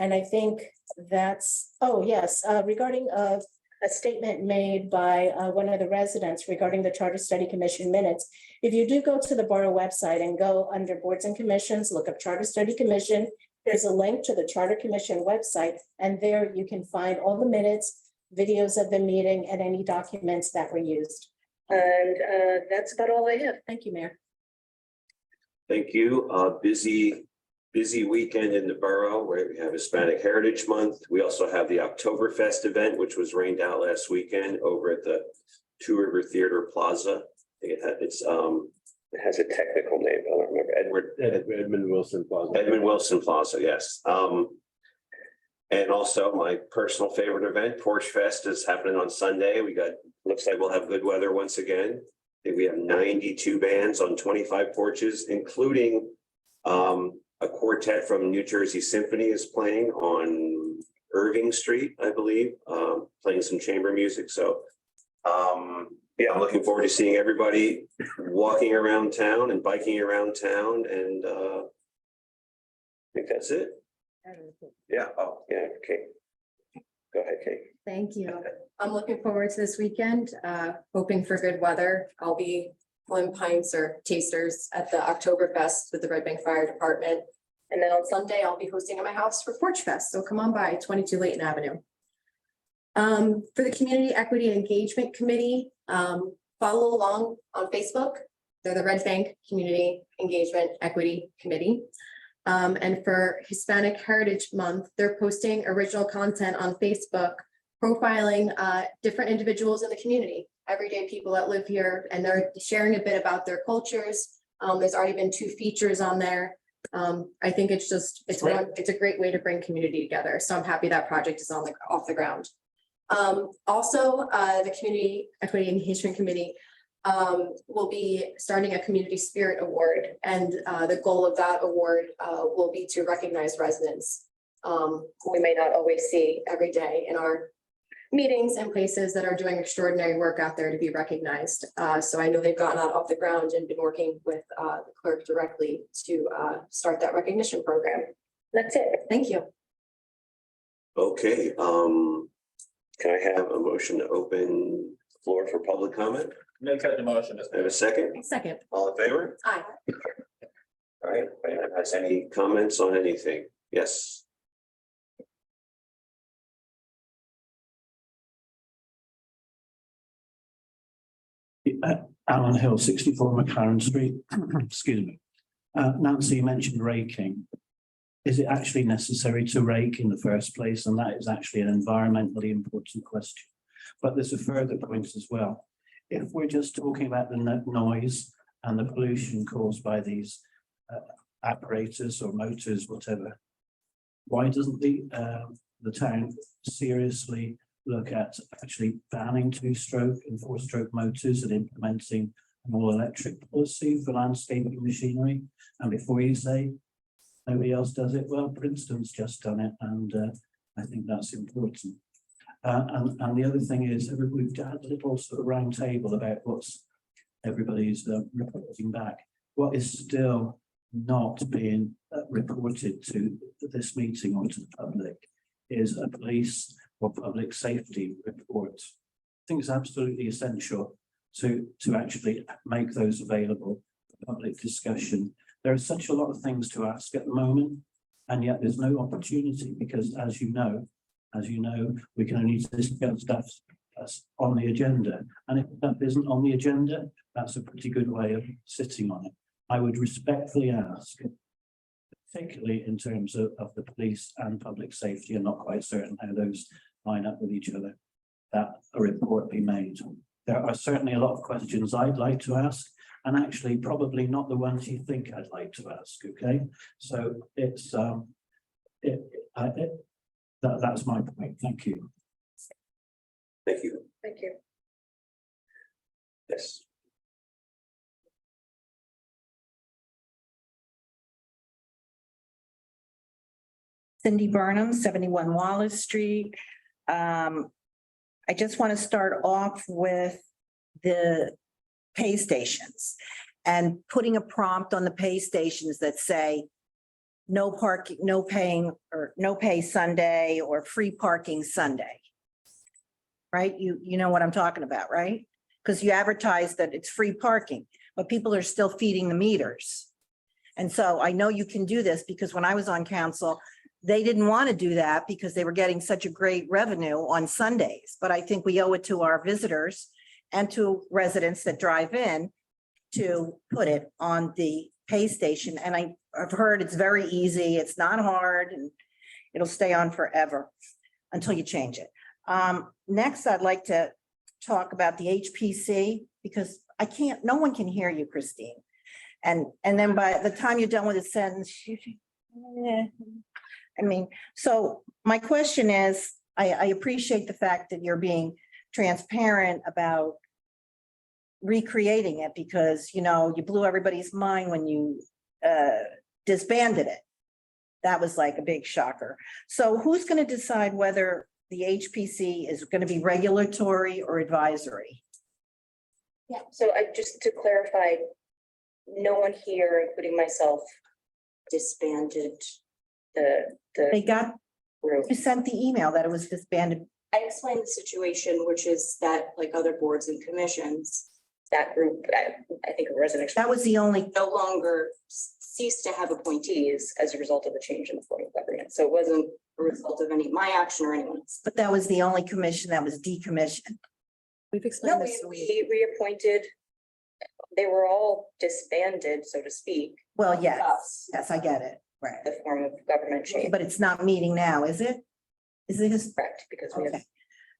I think that's, regarding a statement made by one of the residents regarding the Charter Study Commission minutes. If you do go to the borough website and go under boards and commissions, look up Charter Study Commission, there's a link to the Charter Commission website, and there you can find all the minutes, videos of the meeting, and any documents that were used. And that's about all I have. Thank you, Mayor. Thank you. Busy weekend in the borough where we have Hispanic Heritage Month. We also have the Oktoberfest event, which was rained out last weekend over at the Two River Theater Plaza. I think it has a technical name. I don't remember. Edmund Wilson Plaza. Edmund Wilson Plaza, yes. And also my personal favorite event, Porch Fest, is happening on Sunday. Looks like we'll have good weather once again. think we have 92 bands on 25 porches, including a quartet from New Jersey Symphony is playing on Irving Street, I believe, playing some chamber music. So yeah, I'm looking forward to seeing everybody walking around town and biking around town, and I think that's it. Yeah, oh, yeah, okay. Go ahead, Kate. Thank you. I'm looking forward to this weekend, hoping for good weather. I'll be pulling pints or tasters at the Oktoberfest with the Red Bank Fire Department. And then on Sunday, I'll be hosting at my house for Porch Fest. So come on by, 22 Layton Avenue. For the Community Equity and Engagement Committee, follow along on Facebook. They're the Red Bank Community Engagement Equity Committee. And for Hispanic Heritage Month, they're posting original content on Facebook, profiling different individuals in the community, everyday people that live here, and they're sharing a bit about their cultures. There's already been 2 features on there. I think it's a great way to bring community together. So I'm happy that project is off the ground. Also, the Community Equity Engagement Committee will be starting a Community Spirit Award, and the goal of that award will be to recognize residents who we may not always see every day in our meetings and places that are doing extraordinary work out there to be recognized. So I know they've gotten that off the ground and been working with the clerk directly to start that recognition program. That's it. Thank you. Okay, can I have a motion to open the floor for public comment? Make that the motion. I have a second? Second. All in favor? Aye. All right, anyone has any comments on anything? Yes. Alan Hill, 64 McLaren Street. Excuse me. Nancy, you mentioned raking. Is it actually necessary to rake in the first place? And that is actually an environmentally important question. But there's a further point as well. If we're just talking about the noise and the pollution caused by these apparatus or motors, whatever, why doesn't the town seriously look at actually banning 2-stroke and 4-stroke motors and implementing an all-electric policy for landscaping machinery? And before you say nobody else does it, well, Princeton's just done it, and I think that's important. And the other thing is, we've had a little sort of round table about what's everybody's reporting back. What is still not being reported to this meeting or to the public is a police or public safety report. I think it's absolutely essential to actually make those available for public discussion. There are such a lot of things to ask at the moment, and yet there's no opportunity because, as you know, we can only discuss stuff that's on the agenda. And if that isn't on the agenda, that's a pretty good way of sitting on it. I would respectfully ask, particularly in terms of the police and public safety, and not quite certain how those line up with each other, that a report be made. There are certainly a lot of questions I'd like to ask, and actually probably not the ones you think I'd like to ask, okay? So it's, that's my point. Thank you. Thank you. Thank you. Yes. Cindy Burnham, 71 Wallace Street. I just want to start off with the pay stations and putting a prompt on the pay stations that say no parking, no paying, or no pay Sunday, or free parking Sunday. Right? You know what I'm talking about, right? Because you advertise that it's free parking, but people are still feeding the meters. And so I know you can do this because when I was on council, they didn't want to do that because they were getting such a great revenue on Sundays. But I think we owe it to our visitors and to residents that drive in to put it on the pay station. And I've heard it's very easy. It's not hard, and it'll stay on forever until you change it. Next, I'd like to talk about the HPC because no one can hear you, Christine. And then by the time you're done with the sentence, so my question is, I appreciate the fact that you're being transparent about recreating it because, you know, you blew everybody's mind when you disbanded it. That was like a big shocker. So who's going to decide whether the HPC is going to be regulatory or advisory? Yeah, so just to clarify, no one here, including myself, disbanded They got, group. you sent the email that it was disbanded. I explained the situation, which is that like other boards and commissions, that group, I think residential. That was the only, No longer ceased to have appointees as a result of the change in the form of government. So it wasn't a result of any of my action or anyone's. but that was the only commission that was decommissioned. We've No, explained this. we reappointed. They were all disbanded, so to speak. Well, yes, Us, yes, I get it. Right. the form of government change. But it's not meeting now, is it? Is it his? Correct, because we have. Okay.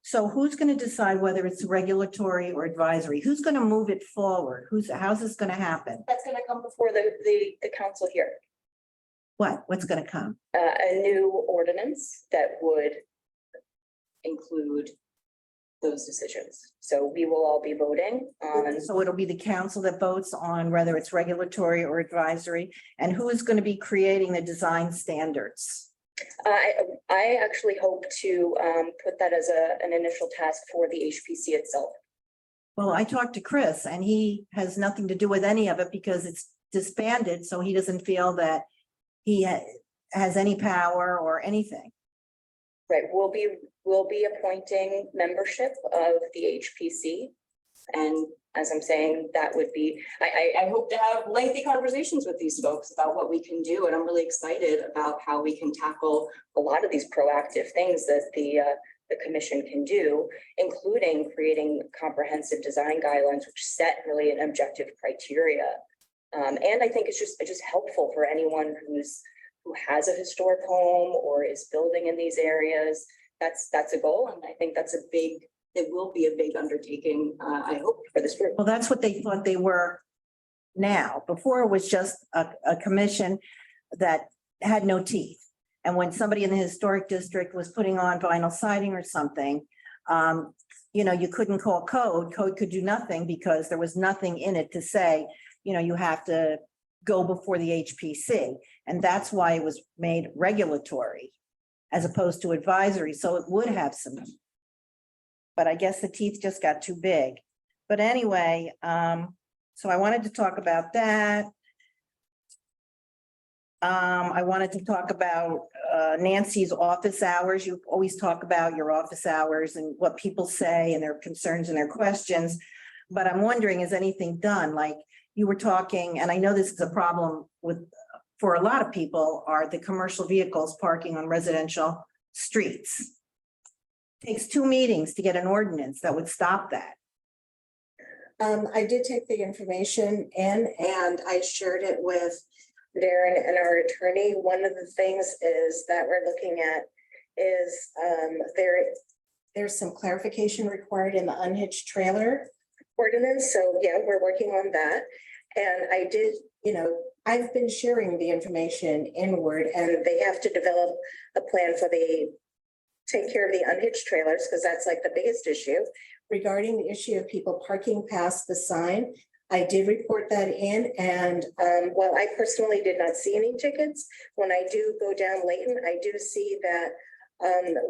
So who's going to decide whether it's regulatory or advisory? Who's going to move it forward? How's this going to happen? That's gonna come before the council here. What's going to come? A new ordinance that would include those decisions. So we will all be voting on. So it'll be the council that votes on whether it's regulatory or advisory, and who is going to be creating the design standards? I actually hope to put that as an initial task for the HPC itself. Well, I talked to Chris and he has nothing to do with any of it because it's disbanded, so he doesn't feel that he has any power or anything. Right, we'll be appointing membership of the HPC. And as I'm saying, that would be, I hope to have lengthy conversations with these folks about what we can do. And I'm really excited about how we can tackle a lot of these proactive things that the commission can do, including creating comprehensive design guidelines, which set really an objective criteria. And I think it's just helpful for anyone who has a historic home or is building in these areas. That's a goal. And I think it will be a big undertaking, I hope, for this group. Well, that's what they thought they were now. Before it was just a commission that had no teeth. And when somebody in the historic district was putting on vinyl siding or something, you couldn't call code. Code could do nothing because there was nothing in it to say, you have to go before the HPC. And that's why it was made regulatory as opposed to advisory. So it would have some. But I guess the teeth just got too big. But anyway, so I wanted to talk about that. I wanted to talk about Nancy's office hours. You always talk about your office hours and what people say and their concerns and their questions. But I'm wondering, is anything done? Like you were talking, and I know this is a problem for a lot of people, are the commercial vehicles parking on residential streets. Takes 2 meetings to get an ordinance that would stop that. I did take the information in and I shared it with Darren and our attorney. One of the things is that we're looking at is there's some clarification required in the unhitched trailer ordinance. So yeah, we're working on that. And I did, I've been sharing the information inward and they have to develop a plan for take care of the unhitched trailers, because that's like the biggest issue. Regarding the issue of people parking past the sign, I did report that in, and while I personally did not see any tickets, when I do go down Layton, I do see that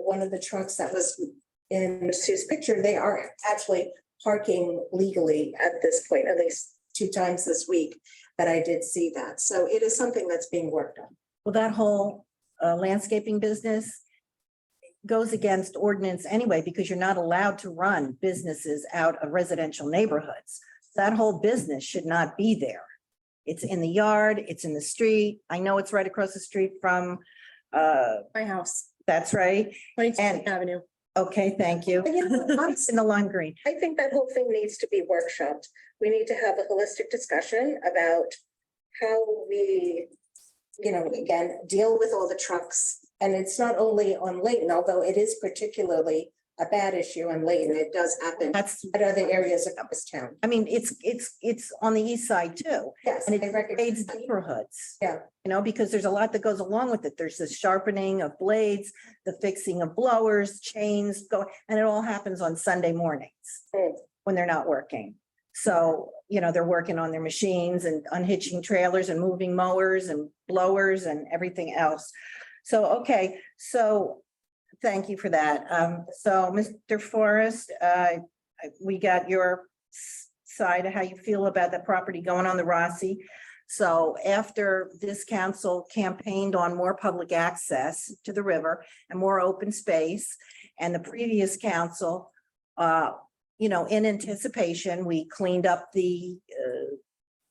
one of the trucks that was in Sue's picture, they are actually parking legally at this point, at least 2 times this week that I did see that. So it is something that's being worked on. Well, that whole landscaping business goes against ordinance anyway, because you're not allowed to run businesses out of residential neighborhoods. That whole business should not be there. It's in the yard, it's in the street. I know it's right across the street from My house, that's right. 22nd Avenue. Okay, thank you. It's in the lime green. I think that whole thing needs to be workshopped. We need to have a holistic discussion about how we, again, deal with all the trucks. And it's not only on Layton, although it is particularly a bad issue on Layton. It does happen That's, at other areas of this town. I mean, it's on the east side too. Yes, And I it recognize aids that. neighborhoods. Yeah. Because there's a lot that goes along with it. There's the sharpening of blades, the fixing of blowers, chains, and it all happens on Sunday mornings Mm. when they're not working. So, you know, they're working on their machines and unhitching trailers and moving mowers and blowers and everything else. So, okay, so thank you for that. So Mr. Forrest, we got your side of how you feel about the property going on the Rossi. So after this council campaigned on more public access to the river and more open space, and the previous council, you know, in anticipation, we cleaned up the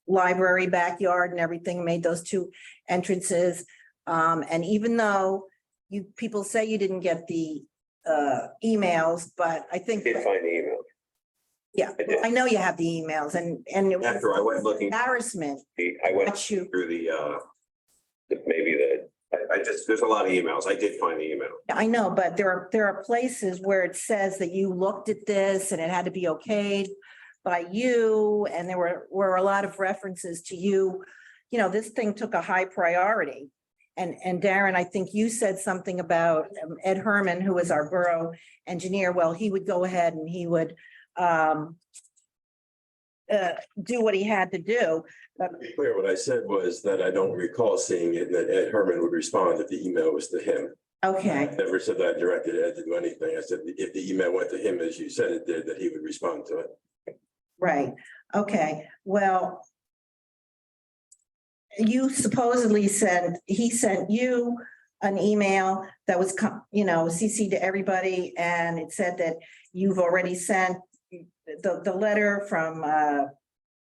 library backyard and everything, made those two entrances. And even though people say you didn't get the emails, but I think, Did find the email. yeah, I did. I know you have the emails and it was After I went looking, embarrassment. I went Watch you. through I just, there's a lot of emails. I did find the email. I know, but there are places where it says that you looked at this and it had to be okayed by you, and there were a lot of references to you. You know, this thing took a high priority. And Darren, I think you said something about Ed Herman, who is our borough engineer. Well, he would go ahead and he would do what he had to do. To be clear, what I said was that I don't recall seeing it, and that Ed Herman would respond if the email was to him. I Okay, never said that I directed Ed to do anything. I said if the email went to him, as you said it did, that he would respond to it. right. Okay, well, you supposedly said, he sent you an email that was, you know, CC to everybody, and it said that you've already sent the letter from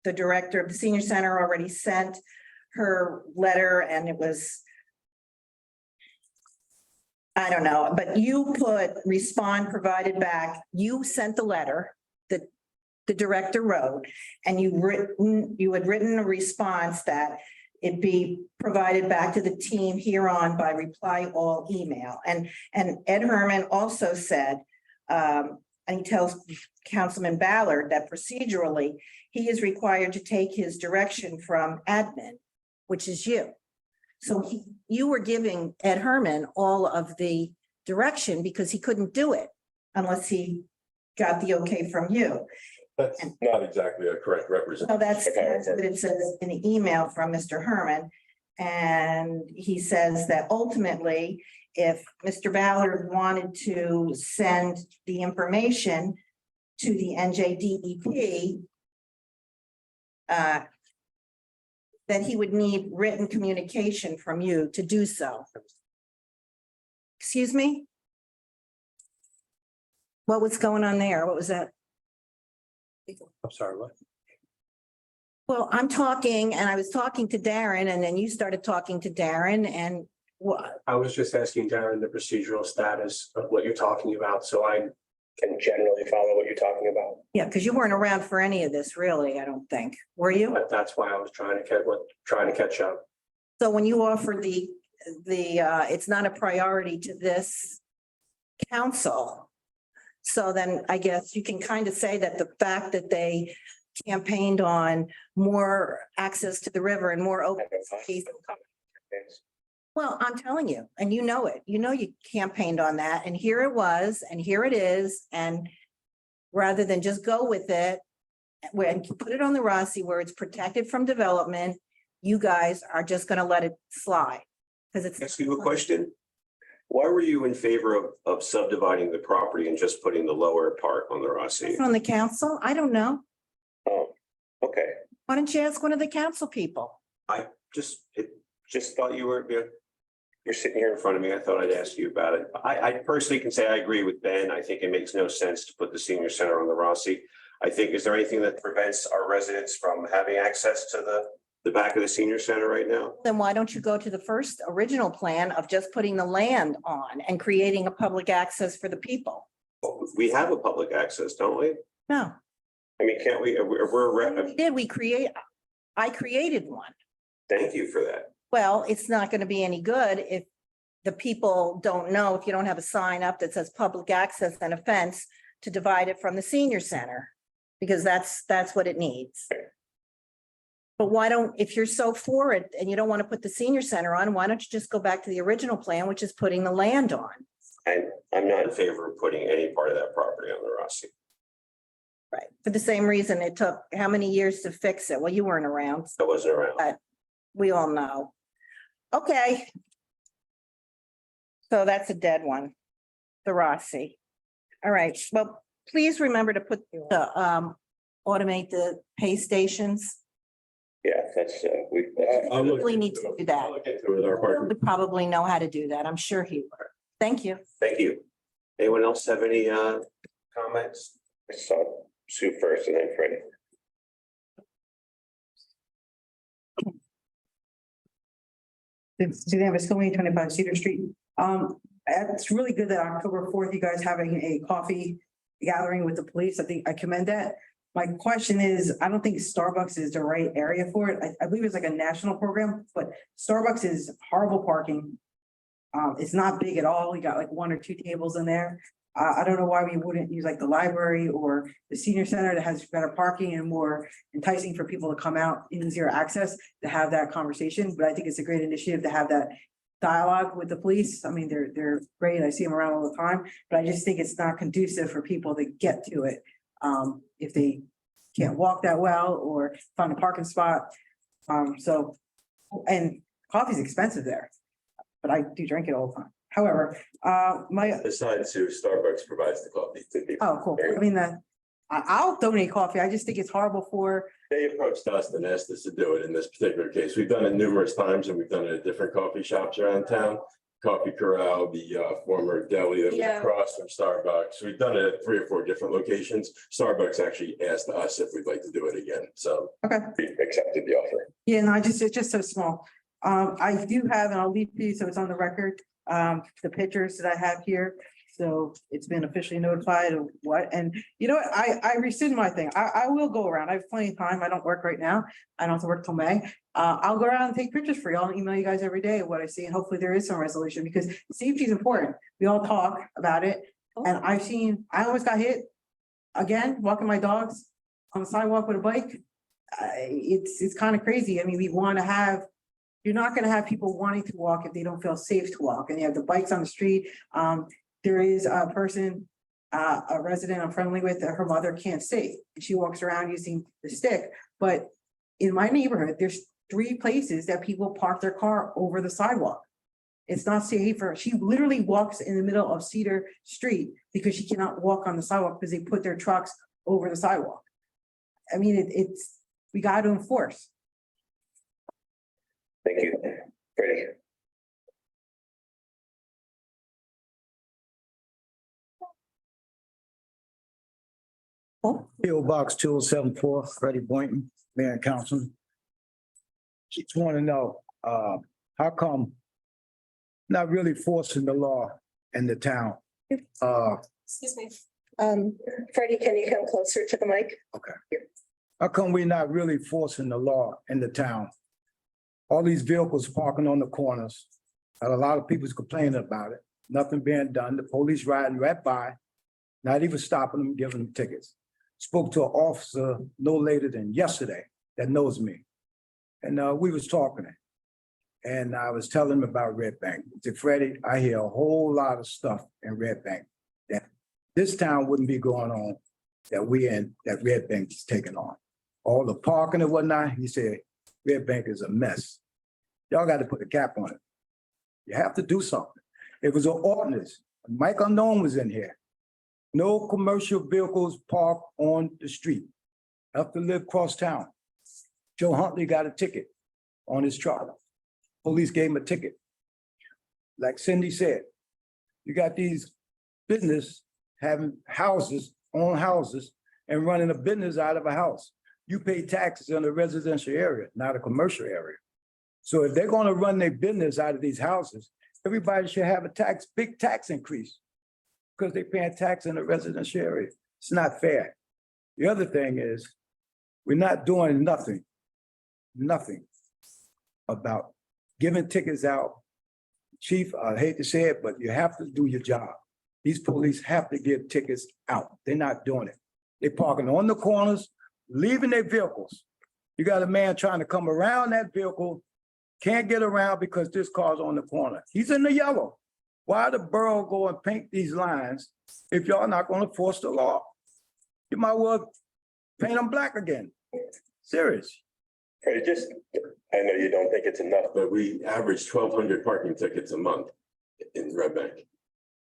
the director of the senior center already sent her letter, and it was, I don't know, but you put respond provided back. You sent the letter that the director wrote, and you had written a response that it be provided back to the team hereon by reply all email. And Ed Herman also said, and he tells Councilman Ballard that procedurally, he is required to take his direction from admin, which is you. So you were giving Ed Herman all of the direction because he couldn't do it unless he got the okay from you. That's not exactly a correct representation. So that's what it says in the email from Mr. Herman. And he says that ultimately, if Mr. Ballard wanted to send the information to the NJDEP, that he would need written communication from you to do so. Excuse me? What was going on there? What was that? I'm sorry, what? Well, I'm talking and I was talking to Darren, and then you started talking to Darren, and what? I was just asking Darren the procedural status of what you're talking about, so I can generally follow what you're talking about. Yeah, because you weren't around for any of this, really, I don't think. Were you? But that's why I was trying to catch up. So when you offered it's not a priority to this council. So then I guess you can kind of say that the fact that they campaigned on more access to the river and more open space. Well, I'm telling you, and you know it, you campaigned on that, and here it was, and here it is, and rather than just go with it, when you put it on the Rossi where it's protected from development, you guys are just gonna let it slide. Because it's. Ask you a question. Why were you in favor of subdividing the property and just putting the lower part on the Rossi? On the council? I don't know. Oh, okay. Why don't you ask one of the council people? I just thought you're sitting here in front of me. I thought I'd ask you about it. I personally can say I agree with Ben. I think it makes no sense to put the senior center on the Rossi. I think, is there anything that prevents our residents from having access to the back of the senior center right now? Then why don't you go to the first original plan of just putting the land on and creating a public access for the people? We have a public access, don't we? No. I mean, can't we, I created one. thank you for that. Well, it's not going to be any good if the people don't know, if you don't have a sign up that says public access and a fence to divide it from the senior center, because that's what it needs. But if you're so for it and you don't want to put the senior center on, why don't you just go back to the original plan, which is putting the land on? And I'm not in favor of putting any part of that property on the Rossi. Right. For the same reason it took how many years to fix it? Well, you weren't around. I wasn't around. We all know. Okay. So that's a dead one. The Rossi. All right, well, please remember to put the automate the pay stations. Yeah, that's, we. We need to do that. I'll look into it, our partner. We probably know how to do that. I'm sure he would. Thank you. Thank you. Anyone else have any comments? I saw Sue first and then Freddie. Suzanne Vasconi, 25 Cedar Street. It's really good that October 4th, you guys having a coffee gathering with the police. I think I commend that. My question is, I don't think Starbucks is the right area for it. I believe it's like a national program, but Starbucks is horrible parking. It's not big at all. We got like 1 or 2 tables in there. I don't know why we wouldn't use like the library or the senior center that has better parking and more enticing for people to come out in easier access to have that conversation. But I think it's a great initiative to have that dialogue with the police. I mean, they're great. I see them around all the time, but I just think it's not conducive for people to get to it. If they can't walk that well or find a parking spot. And coffee's expensive there, but I do drink it all the time. However, Besides, too, Starbucks provides the coffee to people. oh, cool. I mean, I'll donate coffee. I just think it's horrible for, They approached us and asked us to do it in this particular case. We've done it numerous times and we've done it at different coffee shops around town. Coffee Corral, the former deli that was Yeah. across from Starbucks. We've done it at 3 or 4 different locations. Starbucks actually asked us if we'd like to do it again, so. okay. We accepted the offer. Yeah, no, it's just so small. I do have, and I'll leave you, so it's on the record, the pictures that I have here. So it's been officially notified of what, and you know what, I rescind my thing. I will go around. I have plenty of time. I don't work right now. I don't have to work till May. I'll go around and take pictures for y'all and email you guys every day of what I see. And hopefully there is some resolution because safety is important. We all talk about it. And I almost got hit again, walking my dogs on the sidewalk with a bike. It's kind of crazy. I mean, we want to have, you're not going to have people wanting to walk if they don't feel safe to walk. And you have the bikes on the street. There is a person, a resident I'm friendly with, her mother can't see. She walks around using the stick. But in my neighborhood, there's 3 places that people park their car over the sidewalk. It's not safe for, she literally walks in the middle of Cedar Street because she cannot walk on the sidewalk because they put their trucks over the sidewalk. I mean, we got to enforce. Thank you. Freddie. P.O. Box 2074, Freddie Boynton, Mayor and Councilman. Just want to know, how come not really forcing the law in the town? Excuse me. Freddie, can you come closer to the mic? How come we not really forcing the law in the town? All these vehicles parking on the corners, and a lot of people's complaining about it, nothing being done, the police riding right by, not even stopping them, giving them tickets. Spoke to an officer no later than yesterday that knows me. And we was talking. And I was telling him about Red Bank. I said, Freddie, I hear a whole lot of stuff in Red Bank that this town wouldn't be going on that Red Bank is taking on. All the parking and whatnot, he said, Red Bank is a mess. Y'all got to put a cap on it. You have to do something. It was an ordinance. Mike Unknown was in here. No commercial vehicles parked on the street. Have to live across town. Joe Huntley got a ticket on his truck. Police gave him a ticket. Like Cindy said, you got these business having houses, own houses, and running a business out of a house. You pay taxes in a residential area, not a commercial area. So if they're gonna run their business out of these houses, everybody should have a big tax increase because they're paying tax in a residential area. It's not fair. The other thing is, we're not doing nothing about giving tickets out. Chief, I hate to say it, but you have to do your job. These police have to give tickets out. They're not doing it. They're parking on the corners, leaving their vehicles. You got a man trying to come around that vehicle, can't get around because this car's on the corner. He's in the yellow. Why the borough go and paint these lines if y'all not gonna force the law? You might well paint them black again. Serious. Okay, just, I know you don't think it's enough, But we average 1,200 parking tickets a month in Red Bank.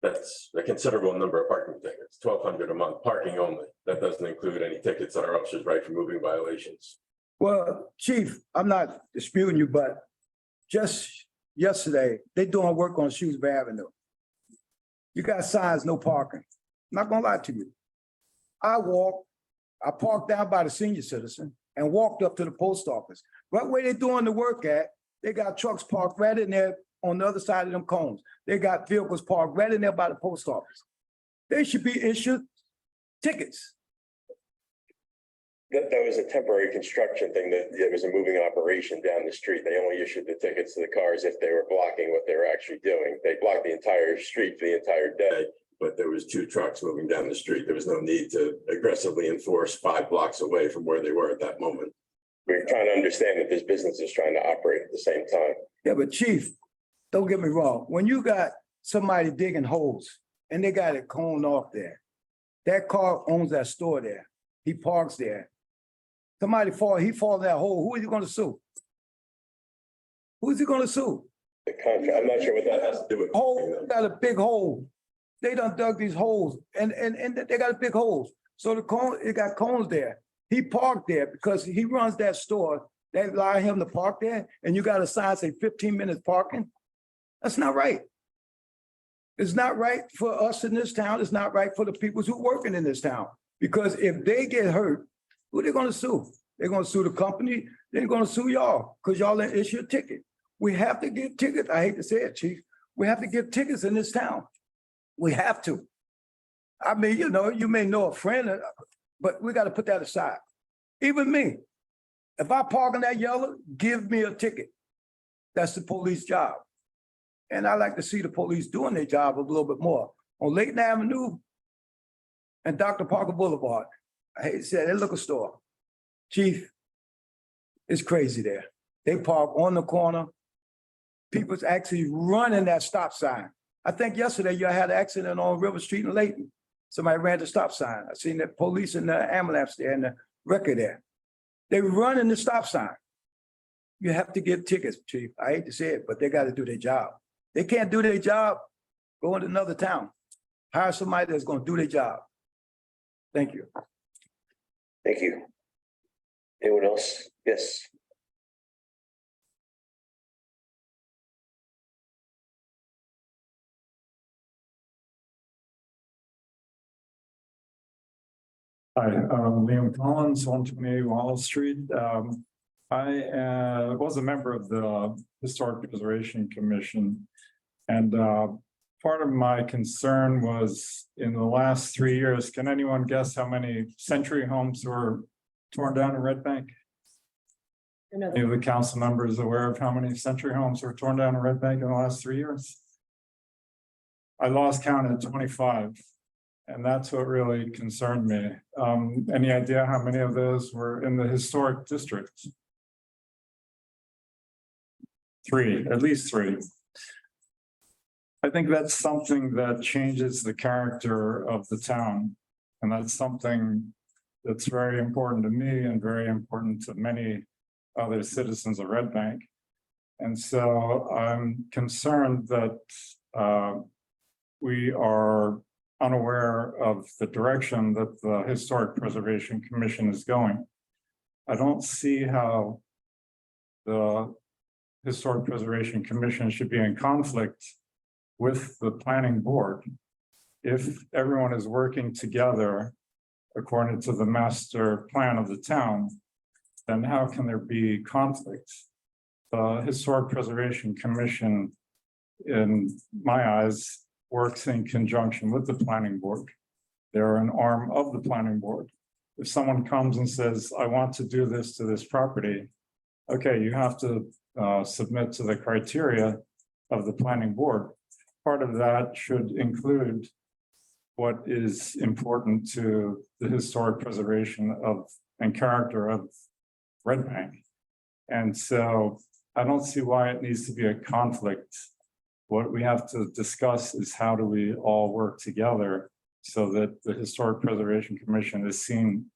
That's a considerable number of parking tickets, 1,200 a month, parking only. That doesn't include any tickets that our officers write for moving violations. Well, Chief, I'm not disputing you, but just yesterday, they doing work on Shrewsbury Avenue. You got signs, no parking. I'm not gonna lie to you. I parked down by the senior citizen and walked up to the post office. Right where they're doing the work at, they got trucks parked right in there on the other side of them cones. They got vehicles parked right in there by the post office. They should be issued tickets. that was a temporary construction thing, that it was a moving operation down the street. They only issued the tickets to the cars if they were blocking what they were actually doing. They blocked the entire street for the entire day. But there was 2 trucks moving down the street. There was no need to aggressively enforce 5 blocks away from where they were at that moment. We're trying to understand that this business is trying to operate at the same time. Yeah, but Chief, don't get me wrong. When you got somebody digging holes and they got it coned off there, that car owns that store there. He parks there. Somebody he fall in that hole. Who is he gonna sue? Who is he gonna sue? The contract, I'm not sure what that has to do with. Hole, got a big hole. They done dug these holes and they got a big holes. So it got cones there. He parked there because he runs that store. They allow him to park there and you got a sign say 15 minutes parking. That's not right. It's not right for us in this town. It's not right for the people who working in this town. Because if they get hurt, who they gonna sue? They're gonna sue the company. They're gonna sue y'all because y'all didn't issue a ticket. We have to give tickets. I hate to say it, Chief. We have to give tickets in this town. We have to. I mean, you may know a friend, but we got to put that aside. Even me, if I park in that yellow, give me a ticket. That's the police job. And I like to see the police doing their job a little bit more. On Layton Avenue and Dr. Parker Boulevard, I hate to say it, that liquor store. Chief, it's crazy there. They park on the corner. People's actually running that stop sign. I think yesterday you had an accident on River Street in Layton. Somebody ran the stop sign. I seen the police and the ambulance there and the wrecker there. They running the stop sign. You have to give tickets, Chief. I hate to say it, but they got to do their job. They can't do their job, go into another town. Hire somebody that's going to do their job. Thank you. Thank you. Anyone else? Yes. Hi, Liam Collins, 128 Wallace Street. I was a member of the Historic Preservation Commission. And part of my concern was in the last 3 years, can anyone guess how many century homes were torn down in Red Bank? Any of the council members aware of how many century homes were torn down in Red Bank in the last 3 years? I lost count at 25. And that's what really concerned me. Any idea how many of those were in the historic district? 3, at least 3. I think that's something that changes the character of the town. And that's something that's very important to me and very important to many other citizens of Red Bank. And so I'm concerned that we are unaware of the direction that the Historic Preservation Commission is going. I don't see how the Historic Preservation Commission should be in conflict with the planning board. If everyone is working together according to the master plan of the town, then how can there be conflict? The Historic Preservation Commission, in my eyes, works in conjunction with the planning board. They're an arm of the planning board. If someone comes and says, I want to do this to this property, okay, you have to submit to the criteria of the planning board. Part of that should include what is important to the historic preservation of and character of Red Bank. And so I don't see why it needs to be a conflict. What we have to discuss is how do we all work together so that the Historic Preservation Commission is seen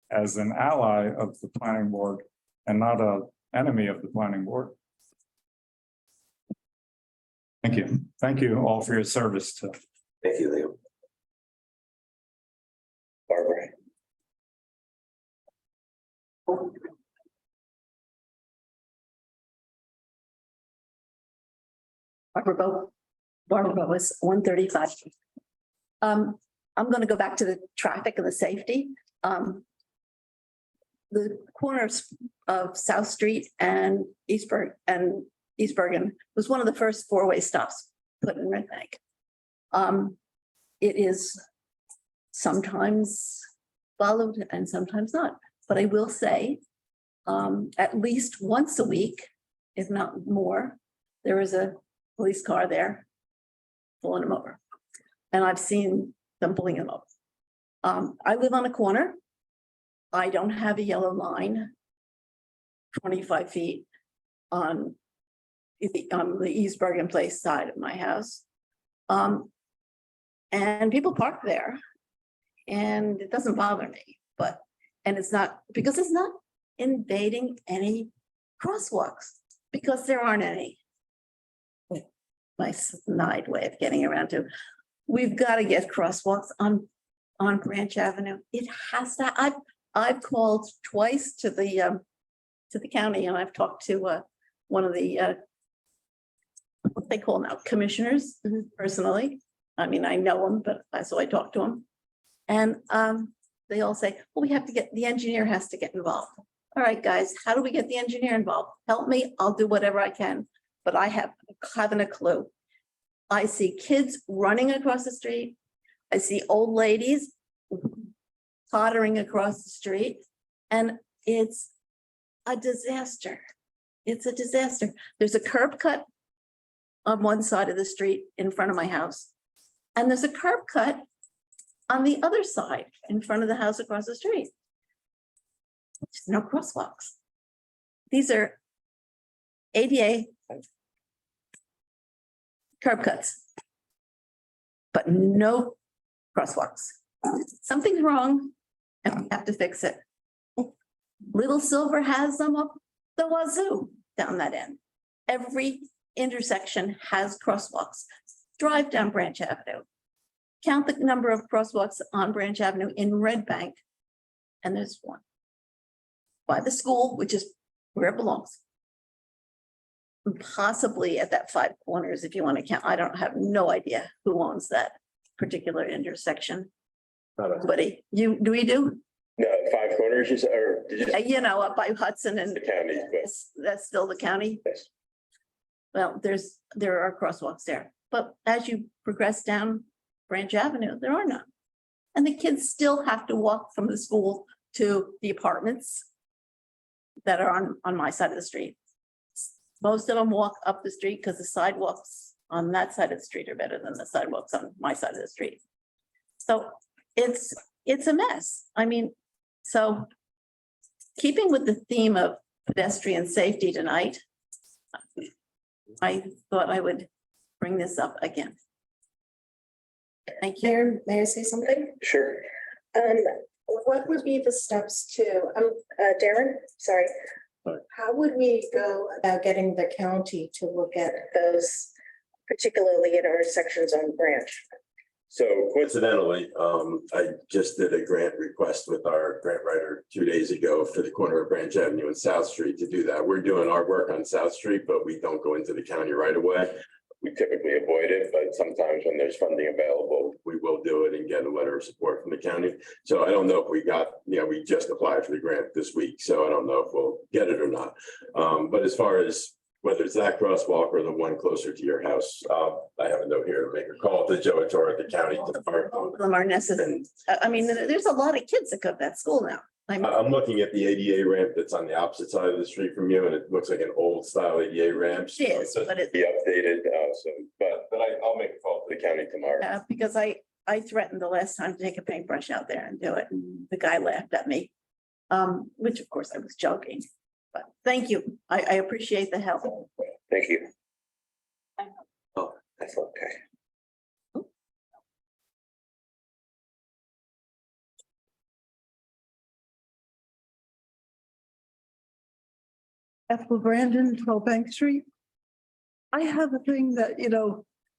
as an ally of the planning board and not an enemy of the planning board. Thank you. Thank you all for your service to. Thank you, Liam. Barbara. Barbara Boas, 135. I'm gonna go back to the traffic and the safety. The corners of South Street and East Bergen was one of the first four-way stops put in Red Bank. It is sometimes followed and sometimes not, but I will say, at least once a week, if not more, there is a police car there pulling them over. And I've seen them pulling them over. I live on a corner. I don't have a yellow line 25 feet on the East Bergen Place side of my house. And people park there and it doesn't bother me, and it's not, because it's not invading any crosswalks, because there aren't any. My snide way of getting around to, we've got to get crosswalks on Branch Avenue. It has to, I've called twice to the county, and I've talked to one of the what they call now commissioners personally. I mean, I know them, but so I talk to them. And they all say, well, we have to get, the engineer has to get involved. All right, guys, how do we get the engineer involved? Help me, I'll do whatever I can. But I haven't a clue. I see kids running across the street. I see old ladies tottering across the street, and it's a disaster. It's a disaster. There's a curb cut on one side of the street in front of my house, and there's a curb cut on the other side in front of the house across the street. There's no crosswalks. These are ADA curb cuts, but no crosswalks. Something's wrong and we have to fix it. Little Silver has them up the wazoo down that end. Every intersection has crosswalks. Drive down Branch Avenue. Count the number of crosswalks on Branch Avenue in Red Bank, and there's one. By the school, which is where it belongs. Possibly at that 5 corners, if you want to count. I don't have no idea who owns that particular intersection. Buddy, do we do? No, 5 corners, you said, or did you? You know, up by Hudson and The county, but that's still the county. yes. Well, there are crosswalks there, but as you progress down Branch Avenue, there are none. And the kids still have to walk from the school to the apartments that are on my side of the street. Most of them walk up the street because the sidewalks on that side of the street are better than the sidewalks on my side of the street. So it's a mess. I mean, so keeping with the theme of pedestrian safety tonight, I thought I would bring this up again. Thank you. Mayor, may I say something? Sure. What would be the steps to, Darren, sorry. How would we go about getting the county to look at those, particularly at intersections on Branch? So coincidentally, I just did a grant request with our grant writer 2 days ago for the corner of Branch Avenue and South Street to do that. We're doing our work on South Street, but we don't go into the county right away. We typically avoid it, but sometimes when there's funding available, we will do it and get a letter of support from the county. So I don't know if we got, we just applied for the grant this week, so I don't know if we'll get it or not. But as far as whether it's that crosswalk or the one closer to your house, I have a note here to make a call to Joe or at the county. All of them are necessary. I mean, there's a lot of kids that go to that school now. I'm looking at the ADA ramp that's on the opposite side of the street from you, and it looks like an old style ADA ramp. It is, but it, Be updated, but I'll make a call to the county tomorrow. because I threatened the last time to take a paintbrush out there and do it, and the guy laughed at me. Which of course I was joking, but thank you. I appreciate the help. Thank you. Oh, that's okay. Ethel Brandon, 12 Bank Street. I have a thing that,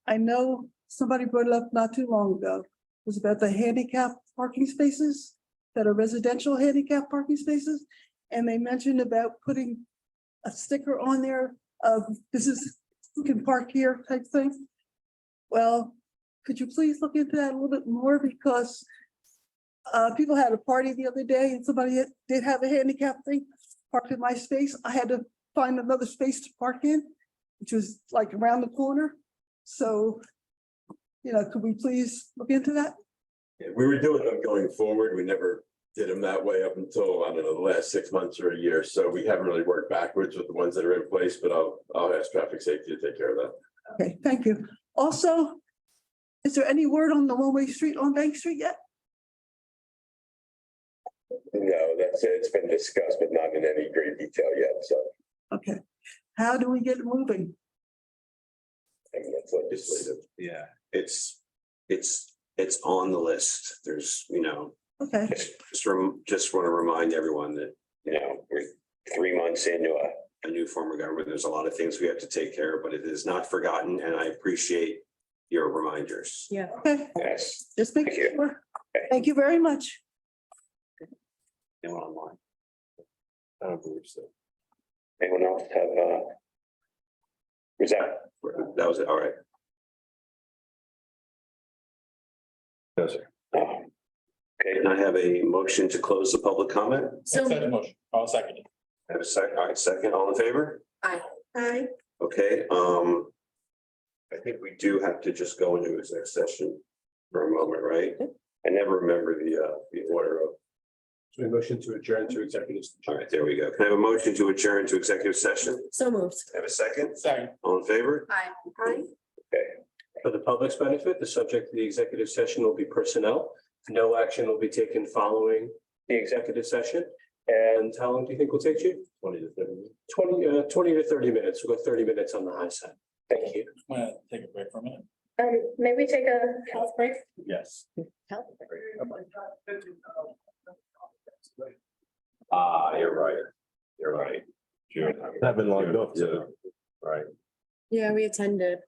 I know somebody brought it up not too long ago. It was about the handicap parking spaces that are residential handicap parking spaces. And they mentioned about putting a sticker on there of this is who can park here type thing. Well, could you please look into that a little bit more because people had a party the other day and somebody did have a handicap thing parked in my space. I had to find another space to park in, which was like around the corner. So, could we please look into that? Yeah, we were doing them going forward. We never did them that way up until, I don't know, the last 6 months or a year. So we haven't really worked backwards with the ones that are in place, but I'll ask traffic safety to take care of that. Okay, thank you. Also, is there any word on the one-way street on Bank Street yet? No, that's it. It's been discussed, but not in any great detail yet, so. Okay, how do we get it moving? I mean, that's legislative. Yeah. It's on the list. There's, Okay, just want to remind everyone that, we're 3 months into a new form of government. There's a lot of things we have to take care of, but it is not forgotten, and I appreciate your reminders. Yeah. okay, Yes. just make Thank you. sure. Thank you very much. Anyone online? I don't believe so. Anyone else have, was that was it, all right. No, sir. Okay, and I have a motion to close the public comment. So Second motion, I'll second it. I have a second, all right, second, all in favor? Aye. Okay, I think we do have to just go into exec session for a moment, right? I never remember the order of, So a motion to adjourn to executive. all right, there we go. Can I have a motion to adjourn to executive session? So moved. Have a second? Second. All in favor? Aye. For the public's benefit, the subject of the executive session will be personnel. No action will be taken following the executive session. And how long do you think will take you? 20 to 30 minutes. 20 to 30 minutes. We'll go 30 minutes on the high side. Thank you. I'm gonna take a break for a minute. Maybe take a health break? Yes. You're right. You're right. I've been logged up to, right, Yeah, we attended.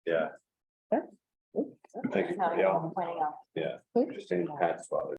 yeah. Thank you. Yeah. Yeah. Interesting. Pat's father.